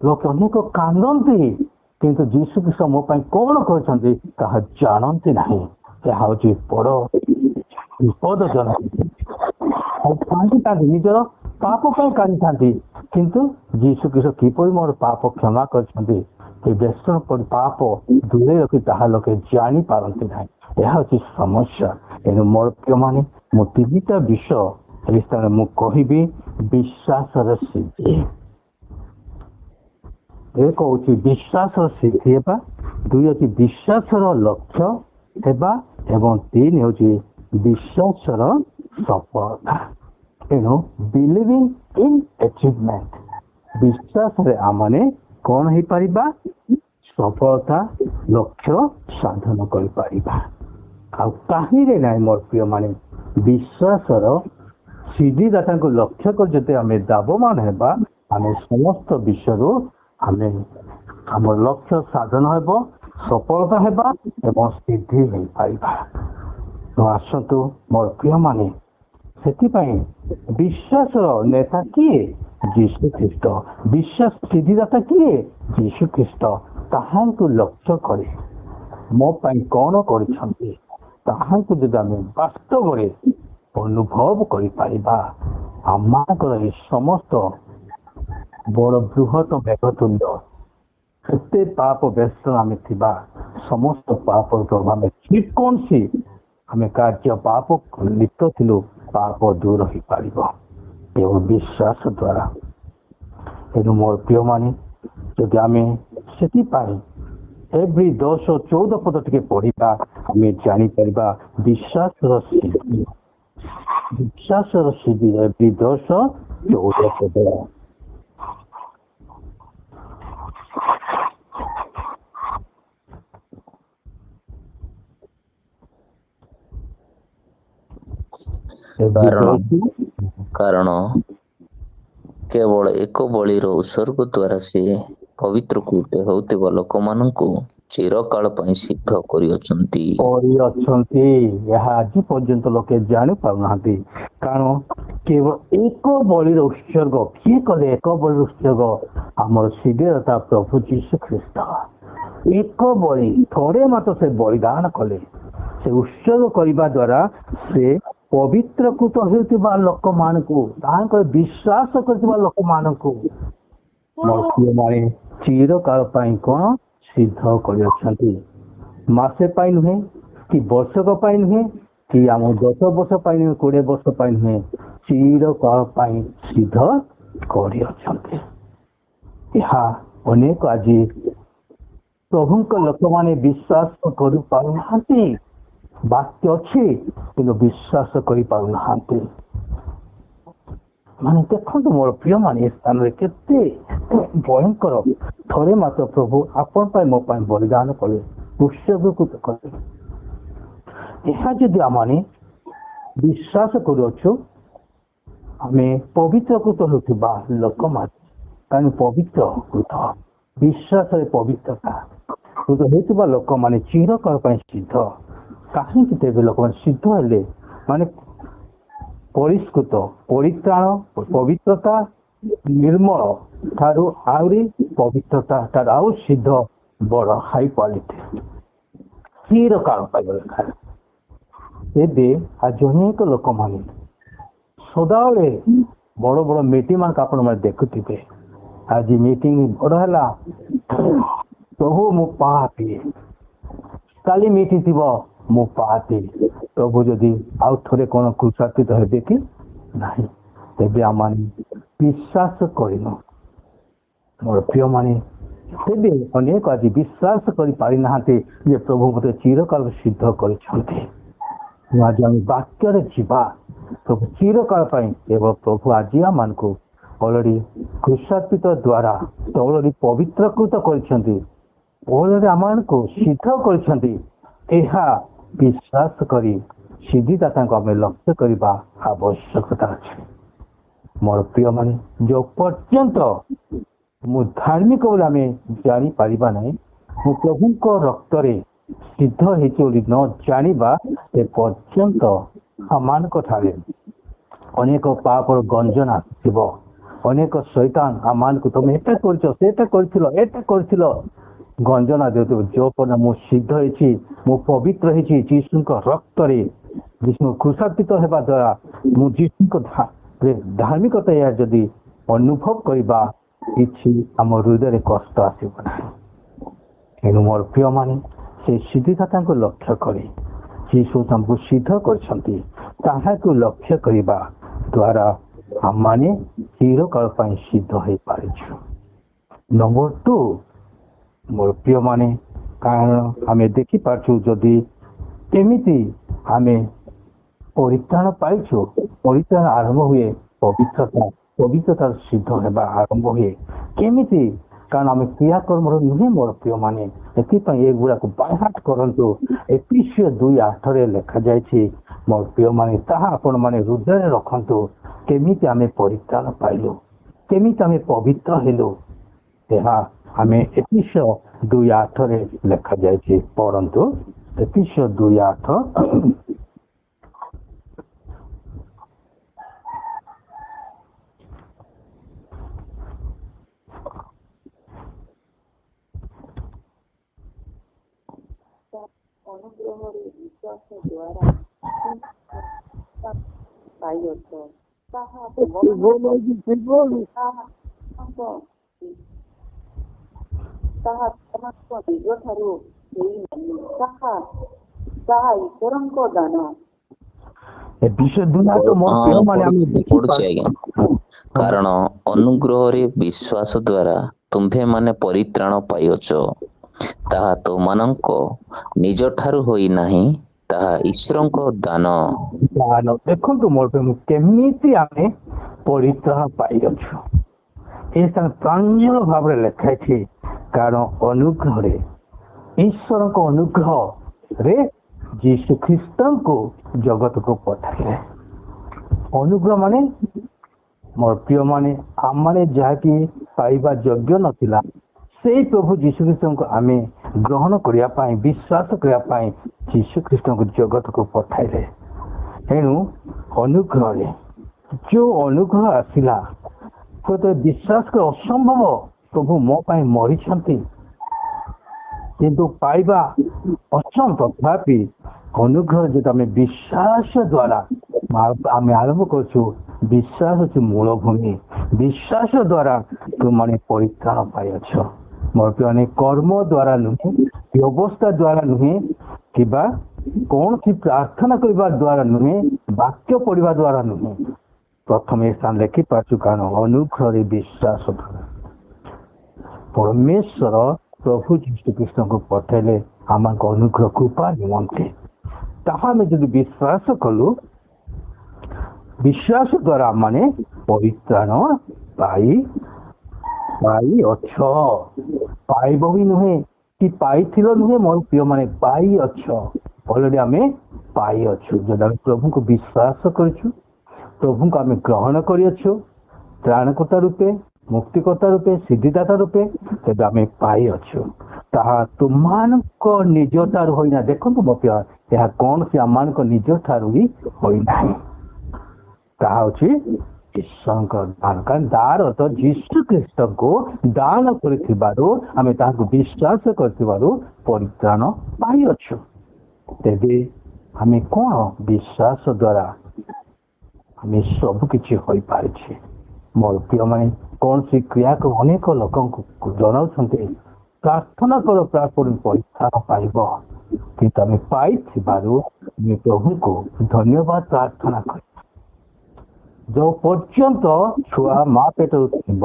ଲୋକ ଅନେକ କାନ୍ଦନ୍ତି, କିନ୍ତୁ ଯୀଶୁ ଖ୍ରୀଷ୍ଟ ମୋ ପାଇଁ କଣ କରିଛନ୍ତି ତାହା ଜାଣନ୍ତି ନାହିଁ। ଏହା ହଉଛି ବଡ ବିପଦଜନକ। କାନ୍ଦିଥାନ୍ତି ନିଜର ପାପ ପାଇଁ କାନ୍ଦିଥାନ୍ତି, କିନ୍ତୁ ଯୀଶୁ ଖ୍ରୀଷ୍ଟ କିପରି ମୋର ପାପ କ୍ଷମା କରିଛନ୍ତି ଏ ବ୍ୟସନ ପରି ପାପ ଦୂରେଇ ରଖି ତାହା ଲୋକେ ଜାଣିପାରନ୍ତି ନାହିଁ। ଏହା ହଉଛି ସମସ୍ୟା। ଏଣୁ ମୋର ପ୍ରିୟମାନେ ମୁଁ 3ଟା ବିଷୟ ଏ ସ୍ଥାନରେ ମୁଁ କହିବି। ବିଶ୍ୱାସର ସିଦ୍ଧି, ଏକ ହଉଛି ବିଶ୍ୱାସର ସିଦ୍ଧି ହେବା, 2 ଅଛି ବିଶ୍ୱାସର ଲକ୍ଷ୍ୟ ହେବା ଏବଂ 3 ହେଉଛି ବିଶ୍ୱାସର ସଫଳତା। ଏଣୁ ବିଲିଭିଂ ଇନ୍ ଆଚିଭମେଣ୍ଟ, ବିଶ୍ୱାସରେ ଆମମାନେ କଣ ହେଇପାରିବା? ସଫଳତା ଲକ୍ଷ୍ୟ ସାଧନ କରିପାରିବା। ଆଉ କାହିଁରେ ନାହିଁ ମୋର ପ୍ରିୟ ମାନେ ବିଶ୍ୱାସର ସିଦ୍ଧିଦାତାଙ୍କୁ ଲକ୍ଷ୍ୟ କରି ଯଦି ଆମେ ଦାବମାନ ହେବା, ଆମେ ସମସ୍ତ ବିଷୟରୁ ଆମେ ଆମର ଲକ୍ଷ୍ୟ ସାଧନ ହେବ, ସଫଳତା ହେବା ଏବଂ ସିଦ୍ଧି ହେଇପାରିବା। ତ ଆସନ୍ତୁ ମୋର ପ୍ରିୟ ମାନେ, ସେଥିପାଇଁ ବିଶ୍ୱାସର ନେତା କିଏ? ଯୀଶୁ ଖ୍ରୀଷ୍ଟ। ବିଶ୍ୱାସ ସିଦ୍ଧିଦାତା କିଏ? ଯୀଶୁ ଖ୍ରୀଷ୍ଟ। ତାହାଙ୍କୁ ଲକ୍ଷ୍ୟ କରି ମୋ ପାଇଁ କଣ କରିଛନ୍ତି ତାହାଙ୍କୁ ଯଦି ଆମେ ବାସ୍ତବରେ ଅନୁଭବ କରିପାରିବା, ଆମମାନଙ୍କର ଏହି ସମସ୍ତ ବଡ଼ ବୃହତ ମେଘତୁଣ୍ଡ କେତେ ପାପ ବ୍ୟସ୍ତ ଆମେ ଥିବା ସମସ୍ତ ପାପରୁ ଆମେ ଯେକୌଣସି ଆମେ କାର୍ଯ୍ୟ ପାପ ଲିପ୍ତ ଥିଲୁ ପାପ ଦୂର ହେଇପାରିବ କେବଳ ବିଶ୍ୱାସ ଦ୍ୱାରା। ତେଣୁ ମୋର ପ୍ରିୟମାନେ, ଯଦି ଆମେ ସେଥିପାଇଁ ଏଭ୍ରି 10-14 ପଦ ଟିକେ ପଢିବା, ଆମେ ଜାଣିପାରିବା ବିଶ୍ୱାସର ସିଦ୍ଧି। ବିଶ୍ୱାସର ସିଦ୍ଧି ଏଭ୍ରି 10-14 ପଦ। କାରଣ କେବଳ ଏକ ବଳିର ଉତ୍ସର୍ଗ ଦ୍ୱାରା ସେ ପବିତ୍ରକୃତ ହେଉଥିବା ଲୋକମାନଙ୍କୁ ଚିରକାଳ ପାଇଁ ସିଦ୍ଧ କରିଅଛନ୍ତି। ଏହା ଆଜି ପର୍ଯ୍ୟନ୍ତ ଲୋକେ ଜାଣିପାରୁନାହାନ୍ତି। କାରଣ କେବଳ ଏକ ବଳିର ଉତ୍ସର୍ଗ କିଏ କଲେ? ଏକ ବଳିର ଉତ୍ସର୍ଗ ଆମର ସିଦ୍ଧିଦାତା ପ୍ରଭୁ ଯୀଶୁ ଖ୍ରୀଷ୍ଟ। ଏକ ବଳି ଥରେ ମାତ୍ର ସେ ବଳିଦାନ କଲେ। ସେ ଉତ୍ସର୍ଗ କରିବା ଦ୍ୱାରା ସେ ପବିତ୍ରକୃତ ହେଉଥିବା ଲୋକମାନଙ୍କୁ ତାଙ୍କର ବିଶ୍ୱାସ କରୁଥିବା ଲୋକମାନଙ୍କୁ ମୋ ପ୍ରିୟମାନେ ଚିରକାଳ ପାଇଁ କଣ ସିଦ୍ଧ କରିଅଛନ୍ତି। ମାସେ ପାଇଁ ନୁହେଁ କି ବର୍ଷକ ପାଇଁ ନୁହେଁ କି ଆମ 10 ବର୍ଷ ପାଇଁ ନୁହେଁ 20 ବର୍ଷ ପାଇଁ ନୁହେଁ, ଚିରକାଳ ପାଇଁ ସିଦ୍ଧ କରିଅଛନ୍ତି। ଏହା ଅନେକ ଆଜି ପ୍ରଭୁଙ୍କ ଲୋକମାନେ ବିଶ୍ୱାସ କରିପାରୁନାହାନ୍ତି। ବାକ୍ୟ ଅଛି କିନ୍ତୁ ବିଶ୍ୱାସ କରିପାରୁନାହାନ୍ତି। ମାନେ ଦେଖନ୍ତୁ ମୋର ପ୍ରିୟମାନେ ଏ ସ୍ଥାନରେ କେତେ ଭୟଙ୍କର। ଥରେ ମାତ୍ର ପ୍ରଭୁ ଆପଣ ପାଇଁ ମୋ ପାଇଁ ବଳିଦାନ କଲେ, ଉତ୍ସର୍ଗୀକୃତ କଲେ। ଏହା ଯଦି ଆମେ ବିଶ୍ୱାସ କରୁଅଛୁ, ଆମେ ପବିତ୍ରକୃତ ହେଉଥିବା ଲୋକମାନେ, କାରଣ ପବିତ୍ରକୃତ ବିଶ୍ୱାସରେ ପବିତ୍ରତା କୃତ ହେଉଥିବା ଲୋକମାନେ ଚିରକାଳ ପାଇଁ ସିଦ୍ଧ। କାହିଁକି ତେବେ ଲୋକମାନେ ସିଦ୍ଧ ହେଲେ? ମାନେ ପରିଷ୍କୃତ, ପରିତ୍ରାଣ, ପବିତ୍ରତା, ନିର୍ମଳ ଠାରୁ ଆହୁରି ପବିତ୍ରତା ଠାରୁ ଆଉ ସିଦ୍ଧ ବଡ଼ ହାଇ କ୍ୱାଲିଟି ଚିରକାଳ ପାଇଁ ଲେଖା। ତେବେ ଆଜି ଅନେକ ଲୋକମାନେ ସଦାବେଳେ ବଡ଼ ବଡ଼ ମିଟିଂ ମାନଙ୍କୁ ଆପଣମାନେ ଦେଖୁଥିବେ। ଆଜି ମିଟିଂ ବଡ଼ ହେଲା, ପ୍ରଭୁ ମୁଁ ପାପୀ, କାଲି ମିଟିଂ ଥିବ ମୁଁ ପାପୀ, ପ୍ରଭୁ ଯଦି ଆଉ ଥରେ କ'ଣ କୃପାନ୍ୱିତ ହେବେ କି ନାହିଁ। ତେବେ ଆମେ ବିଶ୍ୱାସ କରିନୁ ମୋର ପ୍ରିୟମାନେ। ତେବେ ଅନେକ ଆଜି ବିଶ୍ୱାସ କରିପାରିନାହାନ୍ତି ଯେ ପ୍ରଭୁ ମୋତେ ଚିରକାଳ ସିଦ୍ଧ କରିଛନ୍ତି। ଆଜି ଆମେ ବାକ୍ୟରେ ଯିବା, ପ୍ରଭୁ ଚିରକାଳ ପାଇଁ କେବଳ ପ୍ରଭୁ ଆଜି ଆମମାନଙ୍କୁ ଅଲରେଡ଼ି କୃପାନ୍ୱିତ ଦ୍ୱାରା ଅଲରେଡ଼ି ପବିତ୍ରକୃତ କରିଛନ୍ତି, ଅଲରେଡ଼ି ଆମମାନଙ୍କୁ ସିଦ୍ଧ କରିଛନ୍ତି। ଏହା ବିଶ୍ୱାସ କରି ସିଦ୍ଧିଦାତାଙ୍କୁ ଆମେ ଲକ୍ଷ୍ୟ କରିବା ଆବଶ୍ୟକତା ଅଛି। ମୋର ପ୍ରିୟମାନେ, ଯେଉଁ ପର୍ଯ୍ୟନ୍ତ ମୁଁ ଧାର୍ମିକ ବୋଲି ଆମେ ଜାଣିପାରିବା ନାହିଁ, ମୁଁ ପ୍ରଭୁଙ୍କ ରକ୍ତରେ ସିଦ୍ଧ ହେଇଛି ବୋଲି ନ ଜାଣିବା, ସେ ପର୍ଯ୍ୟନ୍ତ ଆମମାନଙ୍କ ଠାରେ ଅନେକ ପାପର ଗଞ୍ଜନା ଥିବ। ଅନେକ ଶୈତାନ ଆମମାନଙ୍କୁ ତମେ ଏଟା କରିଛ, ସେଟା କରିଥିଲ, ଏଟା କରିଥିଲ ଗଞ୍ଜନା ଦେଉଥିବ। ଯେଉଁ ପର୍ଯ୍ୟନ୍ତ ମୁଁ ସିଦ୍ଧ ହେଇଛି, ମୁଁ ପବିତ୍ର ହେଇଛି ଯୀଶୁଙ୍କ ରକ୍ତରେ, ଯୀଶୁ କୃପାନ୍ୱିତ ହେବା ଦ୍ୱାରା ମୁଁ ଯୀଶୁଙ୍କ ଧାର୍ମିକତା ଏହା ଯଦି ଅନୁଭବ କରିବା, କିଛି ଆମ ହୃଦୟରେ କଷ୍ଟ ଆସିବ ନାହିଁ। ତେଣୁ ମୋର ପ୍ରିୟମାନେ, ସେ ସିଦ୍ଧିଦାତାଙ୍କୁ ଲକ୍ଷ୍ୟ କରି ଯୀଶୁ ତାଙ୍କୁ ସିଦ୍ଧ କରିଛନ୍ତି, ତାହାକୁ ଲକ୍ଷ୍ୟ କରିବା ଦ୍ୱାରା ଆମମାନେ ଚିରକାଳ ପାଇଁ ସିଦ୍ଧ ହେଇପାରିଛୁ। ନମ୍ବର 2, ମୋର ପ୍ରିୟମାନେ, କାରଣ ଆମେ ଦେଖିପାରୁଛୁ ଯଦି କେମିତି ଆମେ ପରିତ୍ରାଣ ପାଇଛୁ, ପରିତ୍ରାଣ ଆରମ୍ଭ ହୁଏ ପବିତ୍ରତାର ସିଦ୍ଧ ହେବା ଆରମ୍ଭ ହୁଏ। କେମିତି? କାରଣ ଆମେ କ୍ରିୟାକର୍ମର ନୁହେଁ ମୋର ପ୍ରିୟମାନେ। ଏଥିପାଇଁ ଏଗୁଡ଼ାକୁ ବାହାଟ କରନ୍ତୁ। ଏଫେସୀୟ 2:8 ଲେଖାଯାଇଛି ମୋର ପ୍ରିୟମାନେ, ତାହା ଆପଣମାନେ ହୃଦୟରେ ରଖନ୍ତୁ। କେମିତି ଆମେ ପରିତ୍ରାଣ ପାଇଲୁ, କେମିତି ଆମେ ପବିତ୍ର ହେଲୁ, ଏହା ଆମେ ଏଫେସୀୟ 2:8 ଲେଖାଯାଇଛି। ପଢ଼ନ୍ତୁ ଏଫେସୀୟ 2:8। ଅନୁଗ୍ରହରେ ବିଶ୍ୱାସ ଦ୍ୱାରା ପାଇଅଛ, ତାହା ତୁମମାନଙ୍କ ନିଜ ଠାରୁ ହେଇନାହିଁ, ତାହା ଈଶ୍ୱରଙ୍କ ଦାନ। ପଢୁଛି ଆଜ୍ଞା। କାରଣ ଅନୁଗ୍ରହରେ ବିଶ୍ୱାସ ଦ୍ୱାରା ତୁମ୍ଭେମାନେ ପରିତ୍ରାଣ ପାଇଅଛ, ତାହା ତୁମମାନଙ୍କ ନିଜ ଠାରୁ ହୋଇନାହିଁ, ତାହା ଈଶ୍ୱରଙ୍କ ଦାନ। ଦେଖନ୍ତୁ ମୋର କେମିତି ଆମେ ପରିତ୍ରାଣ ପାଇଅଛୁ, ଏ ପ୍ରାଞ୍ଜଳ ଭାବରେ ଲେଖାଇଛି। କାରଣ ଅନୁଗ୍ରହରେ, ଈଶ୍ୱରଙ୍କ ଅନୁଗ୍ରହରେ ଯୀଶୁ ଖ୍ରୀଷ୍ଟଙ୍କୁ ଜଗତକୁ ପଠାଇଲେ। ଅନୁଗ୍ରହ ମାନେ ମୋର ପ୍ରିୟମାନେ, ଆମମାନେ ଯାହାକି ପାଇବା ଯୋଗ୍ୟ ନଥିଲା, ସେଇ ପ୍ରଭୁ ଯୀଶୁ ଖ୍ରୀଷ୍ଟଙ୍କୁ ଆମେ ଗ୍ରହଣ କରିବା ପାଇଁ, ବିଶ୍ୱାସ କରିବା ପାଇଁ ଯୀଶୁ ଖ୍ରୀଷ୍ଟଙ୍କୁ ଜଗତକୁ ପଠାଇଲେ। ତେଣୁ ଅନୁଗ୍ରହରେ ଯେଉଁ ଅନୁଗ୍ରହ ଆସିଲା, ବିଶ୍ୱାସ କରି ଅସମ୍ଭବ, ପ୍ରଭୁ ମୋ ପାଇଁ ମରିଛନ୍ତି, କିନ୍ତୁ ପାଇବା ଅସମ୍ଭବ। ତଥାପି ଅନୁଗ୍ରହ ଯେହେତୁ ଆମେ ବିଶ୍ୱାସ ଦ୍ଵାରା ଆମେ ଆରମ୍ଭ କରୁଛୁ। ବିଶ୍ୱାସ ହେଉଛି ମୂଳ ଭୂମି। ବିଶ୍ୱାସ ଦ୍ଵାରା ତୁମମାନେ ପରିତ୍ରାଣ ପାଇଅଛ। ମୋର ପିଲାମାନେ କର୍ମ ଦ୍ଵାରା ନୁହେଁ, ବ୍ୟବସ୍ଥା ଦ୍ଵାରା ନୁହେଁ, କିମ୍ବା କୌଣସି ପ୍ରାର୍ଥନା କରିବା ଦ୍ଵାରା ନୁହେଁ, ବାକ୍ୟ ପଢିବା ଦ୍ଵାରା ନୁହେଁ। ପ୍ରଥମେ ସ୍ଥାନ ଲେଖିପାରୁଛୁ କାରଣ ଅନୁଗ୍ରହରେ ବିଶ୍ୱାସ ଦ୍ଵାରା ପରମେଶ୍ୱର ପ୍ରଭୁ ଯୀଶୁଖ୍ରୀଷ୍ଟଙ୍କୁ ପଠାଇଲେ ଆମଙ୍କ ଅନୁଗ୍ରହ କୃପା ନିମନ୍ତେ। ତାହା ଆମେ ଯଦି ବିଶ୍ୱାସ କଲୁ, ବିଶ୍ୱାସ ଦ୍ଵାରା ମାନେ ପରିତ୍ରାଣ ପାଇଅଛ। ପାଇବ ବି ନୁହେଁ କି ପାଇଥିଲ ନୁହେଁ, ମୋର ପ୍ରିୟ ମାନେ ପାଇଅଛ। ଅଲରେଡି ଆମେ ପାଇଅଛୁ। ଯଦି ଆମେ ପ୍ରଭୁଙ୍କୁ ବିଶ୍ୱାସ କରିଛୁ, ପ୍ରଭୁଙ୍କୁ ଆମେ ଗ୍ରହଣ କରିଅଛୁ ତ୍ରାଣକର୍ତ୍ତା ରୂପେ, ମୁକ୍ତିକର୍ତ୍ତା ରୂପେ, ସିଦ୍ଧିଦାତା ରୂପେ, ତେବେ ଆମେ ପାଇଅଛୁ। ତାହା ତୁମମାନଙ୍କ ନିଜ ଠାରୁ ହୋଇନା। ଦେଖନ୍ତୁ ମୋ ପ୍ରିୟ, ଏହା କୌଣସି ଆମମାନଙ୍କ ନିଜ ଠାରୁ ହିଁ ହୋଇନାହିଁ। ତାହା ହଉଛି ଈଶ୍ୱରଙ୍କ ଦାନ। କାରଣ ଦାନ ତ ଯୀଶୁଖ୍ରୀଷ୍ଟଙ୍କୁ ଦାନ କରିଥିବାରୁ, ଆମେ ତାହାକୁ ବିଶ୍ୱାସ କରିଥିବାରୁ ପରିତ୍ରାଣ ପାଇଅଛୁ। ତେବେ ଆମେ କଣ? ବିଶ୍ୱାସ ଦ୍ଵାରା ଆମେ ସବୁ କିଛି ହୋଇପାରିଛେ। ମୋର ପ୍ରିୟମାନେ, କୌଣସି କ୍ରିୟାକୁ ଅନେକ ଲୋକଙ୍କୁ ଜଣାଉଛନ୍ତି, ପ୍ରାର୍ଥନା କର ପରିତ୍ରାଣ ପାଇବ। କିନ୍ତୁ ଆମେ ପାଇଥିବାରୁ ଆମେ ପ୍ରଭୁଙ୍କୁ ଧନ୍ୟବାଦ ପ୍ରାର୍ଥନା କରିବା। ଯୋଉ ପର୍ଯ୍ୟନ୍ତ ଛୁଆ ମା ପେଟରୁ ଥିବ,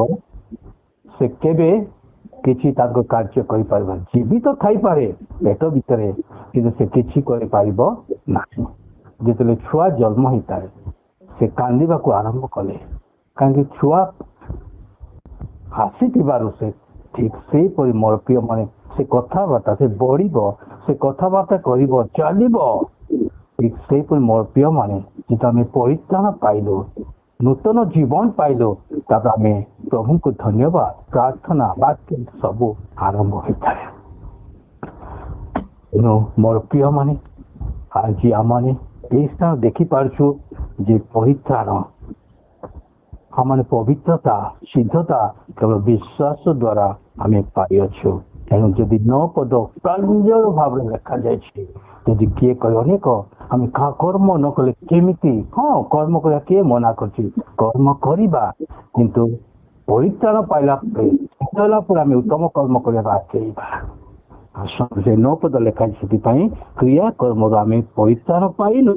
ସେ କେବେ କିଛି ତାଙ୍କ କାର୍ଯ୍ୟ କରିପାରିବ। ଜୀବିତ ଥାଇପାରେ ପେଟ ଭିତରେ, କିନ୍ତୁ ସେ କିଛି କରିପାରିବ ନାହିଁ। ଯେତେବେଳେ ଛୁଆ ଜନ୍ମ ହେଇଥାଏ, ସେ କାନ୍ଦିବାକୁ ଆରମ୍ଭ କଲେ, କାହିଁକି? ଛୁଆ ଆସିଥିବାରୁ ସେ ଠିକ ସେହିପରି ମୋର ପ୍ରିୟ ମାନେ ସେ କଥାବାର୍ତ୍ତା, ସେ ବଢିବ, ସେ କଥାବାର୍ତ୍ତା କରିବ, ଚାଲିବ। ଠିକ ସେହିପରି ମୋର ପ୍ରିୟ ମାନେ ଯେହେତୁ ଆମେ ପରିତ୍ରାଣ ପାଇଲୁ, ନୂତନ ଜୀବନ ପାଇଲୁ, ତାପରେ ଆମେ ପ୍ରଭୁଙ୍କୁ ଧନ୍ୟବାଦ ପ୍ରାର୍ଥନା ବାକ୍ୟ ସବୁ ଆରମ୍ଭ ହୋଇଥାଏ। ତେଣୁ ମୋର ପ୍ରିୟ ମାନେ, ଆଜି ଆମମାନେ ଏହି ସ୍ଥାନ ଦେଖିପାରୁଛୁ ଯେ ପରିତ୍ରାଣ ଆମମାନେ ପବିତ୍ରତା, ସିଦ୍ଧତା କେବଳ ବିଶ୍ୱାସ ଦ୍ଵାରା ଆମେ ପାଇଅଛୁ। ତେଣୁ ଯଦି 9 ପଦ ପ୍ରାଞ୍ଜଳ ଭାବରେ ଲେଖାଯାଇଛି, ଯଦି କିଏ କରେ ଅନେକ ଆମେ କର୍ମ ନ କଲେ କେମିତି? ହଁ, କର୍ମ କରିବା କିଏ ମନା କରୁଛି? କର୍ମ କରିବା, କିନ୍ତୁ ପରିତ୍ରାଣ ପାଇଲା ପରେ ଆମେ ଉତ୍ତମ କର୍ମ କରିବାକୁ ଆଗେଇବା। ସେ 9 ପଦ ଲେଖାଯାଇଛି। ସେଥିପାଇଁ କ୍ରିୟା କର୍ମରୁ ଆମେ ପରିତ୍ରାଣ ପାଇନୁ,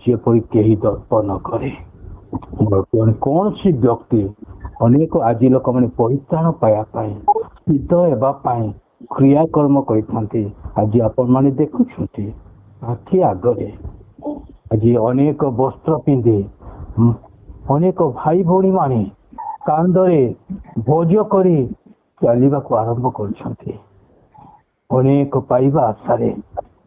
ଯେପରି କେହି ଦର୍ପ ନ କରେ। କୌଣସି ବ୍ୟକ୍ତି, ଅନେକ ଆଜି ଲୋକମାନେ ପରିତ୍ରାଣ ପାଇବା ପାଇଁ, ସିଦ୍ଧ ହେବା ପାଇଁ କ୍ରିୟାକର୍ମ କରିଥାନ୍ତି। ଆଜି ଆପଣମାନେ ଦେଖୁଛନ୍ତି ଆଖି ଆଗରେ, ଆଜି ଅନେକ ବସ୍ତ୍ର ପିନ୍ଧି ଅନେକ ଭାଇ ଭଉଣୀ ମାନେ କାନ୍ଧରେ ବୋଝ କରି ଚାଲିବାକୁ ଆରମ୍ଭ କରୁଛନ୍ତି, ଅନେକ ପାଇବା ଆଶାରେ।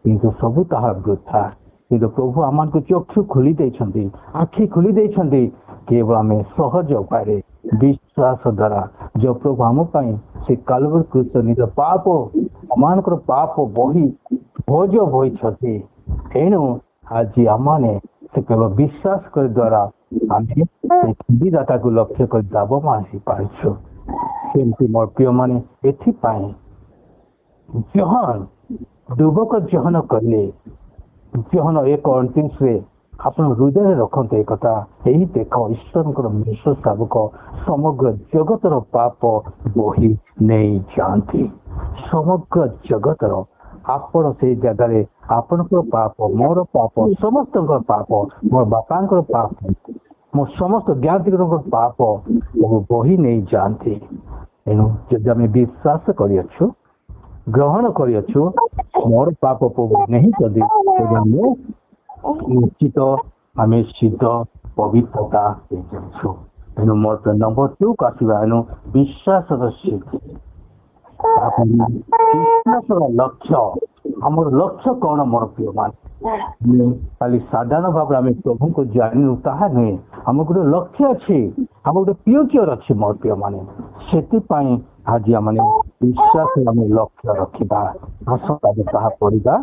କିନ୍ତୁ ସବୁ ତାହା ବୃଥା। କିନ୍ତୁ ପ୍ରଭୁ ଆମମାନଙ୍କୁ ଚକ୍ଷୁ ଖୋଲି ଦେଇଛନ୍ତି, ଆଖି ଖୋଲି ଦେଇଛନ୍ତି। କେବଳ ଆମେ ସହଜ ଉପାୟରେ ବିଶ୍ୱାସ ଦ୍ଵାରା ଯୋଉ ପ୍ରଭୁ ଆମ ପାଇଁ ସେ କାଲବରୀ କ୍ରୁଶରେ ନିଜ ପାପ, ଆମମାନଙ୍କର ପାପ ବୋଝ ବୋହିଛନ୍ତି। ତେଣୁ ଆଜି ଆମମାନେ ସେ କେବଳ ବିଶ୍ୱାସ କରିବା ଦ୍ଵାରା ଆମେ ସିଦ୍ଧିଦାତାକୁ ଲକ୍ଷ୍ୟ କରି ଲାଭବାନ ହେଇପାରିଛୁ। ସେମିତି ମୋର ପ୍ରିୟ ମାନେ, ଏଥିପାଇଁ ଯୁବକ ଜହନ କଲେ, ଜହନ 1:29 ଆପଣ ହୃଦୟରେ ରଖନ୍ତୁ ଏ କଥା। ଏହି ଦେଖ, ଈଶ୍ୱରଙ୍କର ମେଷ ଶାବକ ସମଗ୍ର ଜଗତର ପାପ ବୋହି ନେଇଯାଆନ୍ତି। ସମଗ୍ର ଜଗତର, ଆପଣ ସେଇ ଜାଗାରେ ଆପଣଙ୍କର ପାପ, ମୋର ପାପ, ସମସ୍ତଙ୍କର ପାପ, ମୋର ବାପାଙ୍କର ପାପ, ମୋ ସମସ୍ତ ଜ୍ଞାତିଙ୍କର ପାପ ବୋହି ନେଇଯାଆନ୍ତି। ତେଣୁ ଯଦି ଆମେ ବିଶ୍ୱାସ କରିଅଛୁ, ଗ୍ରହଣ କରିଅଛୁ, ମୋର ପାପ ନାହିଁ ଯଦି ଆମେ ନିଶ୍ଚିତ ଆମେ ସିଦ୍ଧ ପବିତ୍ରତା ହେଇଯାଉଛୁ। ତେଣୁ ମୋର ନମ୍ବର 2 କୁ ଆସିବା, ଏଣୁ ବିଶ୍ୱାସର ସିଦ୍ଧି। ବିଶ୍ୱାସର ଲକ୍ଷ୍ୟ, ଆମର ଲକ୍ଷ୍ୟ କଣ ମୋର ପ୍ରିୟ ମାନେ? ଖାଲି ସାଧାରଣ ଭାବରେ ଆମେ ପ୍ରଭୁଙ୍କୁ ଜାଣିନୁ ତାହା ନୁହେଁ। ଆମର ଗୋଟେ ଲକ୍ଷ୍ୟ ଅଛି, ଆମର ଗୋଟେ ଫ୍ୟୁଚର ଅଛି ମୋର ପ୍ରିୟ ମାନେ। ସେଥିପାଇଁ ଆଜି ଆମେ ବିଶ୍ୱାସ ଆମେ ଲକ୍ଷ୍ୟ ରଖିବା। ଆସନ୍ତୁ ଆମେ ତାହା ପଢିବା।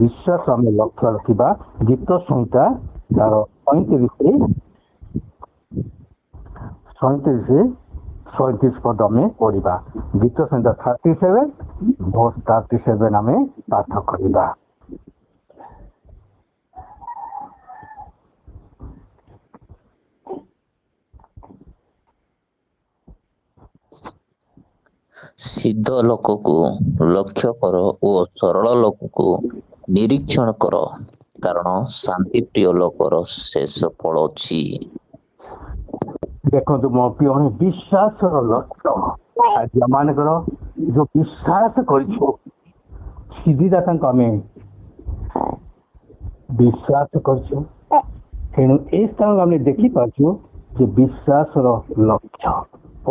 ବିଶ୍ୱାସ ଆମେ ଲକ୍ଷ୍ୟ ରଖିବା। ଗୀତ ସଂହିତା ତାର 37 ପଦ ଆମେ ପଢିବା। ଗୀତ ସଂହିତା 37 ଆମେ ପାଠ କରିବା। ସିଦ୍ଧ ଲୋକକୁ ଲକ୍ଷ୍ୟ କର ଓ ସରଳ ଲୋକକୁ ନିରୀକ୍ଷଣ କର, କାରଣ ଶାନ୍ତି ପ୍ରିୟ ଲୋକର ଶେଷ ଫଳ ଅଛି। ଦେଖନ୍ତୁ ମୋ ପ୍ରିୟ ବିଶ୍ୱାସର ଲକ୍ଷ୍ୟ ଆଜି ଆମମାନଙ୍କର ଯୋଉ ବିଶ୍ୱାସ କରିଛୁ ସିଦ୍ଧିଦାତାଙ୍କୁ ଆମେ ବିଶ୍ୱାସ କରୁଛୁ। ତେଣୁ ଏଇ ସ୍ଥାନରେ ଆମେ ଦେଖିପାରୁଛୁ ଯେ ବିଶ୍ୱାସର ଲକ୍ଷ୍ୟ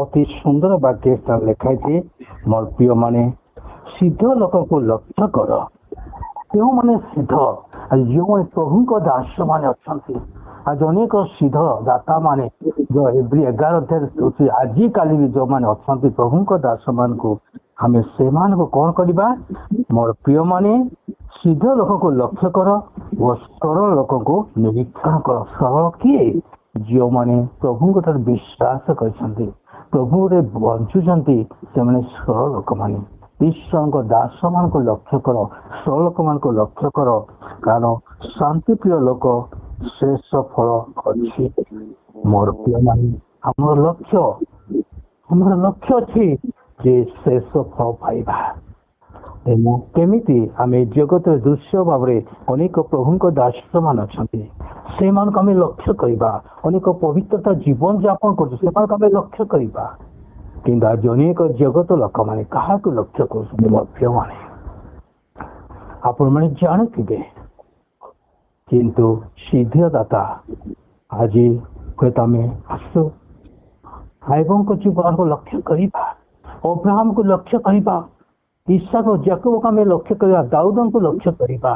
ଅତି ସୁନ୍ଦର ବାକ୍ୟ ସ୍ଥାନ ଲେଖାଇଛି। ମୋର ପ୍ରିୟମାନେ ସିଦ୍ଧ ଲୋକଙ୍କୁ ଲକ୍ଷ୍ୟ କର। କେଉଁମାନେ ସିଦ୍ଧ? ଆଜି ଯେଉଁମାନେ ପ୍ରଭୁଙ୍କ ଦାସମାନେ ଅଛନ୍ତି, ଆଜି ଅନେକ ସିଦ୍ଧ ଦାତା ମାନେ ଯୋଉ ଏଭ୍ରି 11 ଅଧ୍ୟାୟରେ ଆଜିକାଲି ବି ଯୋଉମାନେ ଅଛନ୍ତି ପ୍ରଭୁଙ୍କ ଦାସମାନଙ୍କୁ ଆମେ ସେମାନଙ୍କୁ କ'ଣ କରିବା? ମୋର ପ୍ରିୟମାନେ ସିଦ୍ଧ ଲୋକଙ୍କୁ ଲକ୍ଷ୍ୟ କର ଓ ସରଳ ଲୋକଙ୍କୁ ନିରୀକ୍ଷଣ କର। ସରଳ କିଏ? ଯେଉଁମାନେ ପ୍ରଭୁଙ୍କ ଠାରୁ ବିଶ୍ୱାସ କରିଛନ୍ତି, ପ୍ରଭୁରେ ବଞ୍ଚୁଛନ୍ତି, ସେମାନେ ସରଳ ଲୋକମାନେ। ଈଶ୍ୱରଙ୍କ ଦାସମାନଙ୍କୁ ଲକ୍ଷ୍ୟ କର, ସରଳ ଲୋକମାନଙ୍କୁ ଲକ୍ଷ୍ୟ କର, କାରଣ ଶାନ୍ତିପ୍ରିୟ ଲୋକ ଶେଷ ଫଳ ଅଛି। ମୋର ପ୍ରିୟମାନେ ଆମର ଲକ୍ଷ୍ୟ ଅଛି ଯେ ଶେଷ ଫଳ ପାଇବା। ତେଣୁ କେମିତି ଆମେ ଜଗତରେ ଦୃଶ୍ୟ ଭାବରେ ଅନେକ ପ୍ରଭୁଙ୍କ ଦାସମାନେ ଅଛନ୍ତି, ସେମାନଙ୍କୁ ଆମେ ଲକ୍ଷ୍ୟ କରିବା। ଅନେକ ପବିତ୍ରତା ଜୀବନ ଯାପନ କରୁଛୁ, ସେମାନଙ୍କୁ ଆମେ ଲକ୍ଷ୍ୟ କରିବା। କିନ୍ତୁ ଆଜି ଅନେକ ଜଗତ ଲୋକମାନେ କାହାକୁ ଲକ୍ଷ୍ୟ କରୁଛନ୍ତି? ମୋ ପ୍ରିୟମାନେ ଆପଣମାନେ ଜାଣୁଥିବେ, କିନ୍ତୁ ସିଦ୍ଧଦାତା ଆଜି ହୁଏତ ଆମେ ଆସୁ ଆଇବଙ୍କ ଜୀବନକୁ ଲକ୍ଷ୍ୟ କରିବା, ଅବ୍ରାହମକୁ ଲକ୍ଷ୍ୟ କରିବା, ଇସାକ ଯାକବକୁ ଆମେ ଲକ୍ଷ୍ୟ କରିବା, ଦାଉଦଙ୍କୁ ଲକ୍ଷ୍ୟ କରିବା।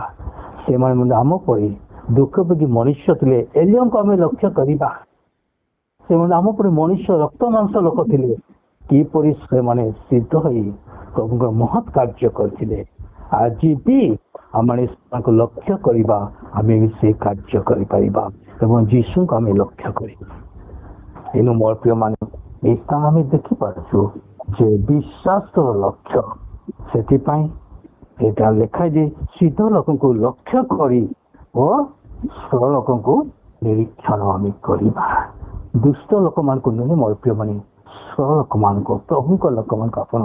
ସେମାନେ ମଧ୍ୟ ଆମ ପରି ଦୁଃଖଭୋଗୀ ମନୁଷ୍ୟ ଥିଲେ। ଏଲିୟଙ୍କୁ ଆମେ ଲକ୍ଷ୍ୟ କରିବା, ସେମାନେ ଆମ ପରି ମନୁଷ୍ୟ ରକ୍ତ ମାଂସ ଲୋକ ଥିଲେ। କିପରି ସେମାନେ ସିଦ୍ଧ ହୋଇ ପ୍ରଭୁଙ୍କର ମହତ୍ କାର୍ଯ୍ୟ କରିଥିଲେ। ଆଜି ବି ଆମେ ସେମାନଙ୍କୁ ଲକ୍ଷ୍ୟ କରିବା, ଆମେ ବି ସେ କାର୍ଯ୍ୟ କରିପାରିବା ଏବଂ ଯୀଶୁଙ୍କୁ ଆମେ ଲକ୍ଷ୍ୟ କରିବା। ତେଣୁ ମୋର ପ୍ରିୟମାନେ এই ସ୍ଥାନ ଆମେ ଦେଖିପାରୁଛୁ ଯେ ବିଶ୍ୱାସର ଲକ୍ଷ୍ୟ। ସେଥିପାଇଁ ଏଇଟା ଲେଖା ଯେ ସିଦ୍ଧ ଲୋକଙ୍କୁ ଲକ୍ଷ୍ୟ କରି ଓ ସରଳ ଲୋକଙ୍କୁ ନିରୀକ୍ଷଣ ଆମେ କରିବା। ଦୁଷ୍ଟ ଲୋକମାନଙ୍କୁ ନୁହେଁ ମୋର ପ୍ରିୟମାନେ, ସରଳ ଲୋକମାନଙ୍କୁ, ପ୍ରଭୁଙ୍କ ଲୋକମାନଙ୍କୁ ଆପଣ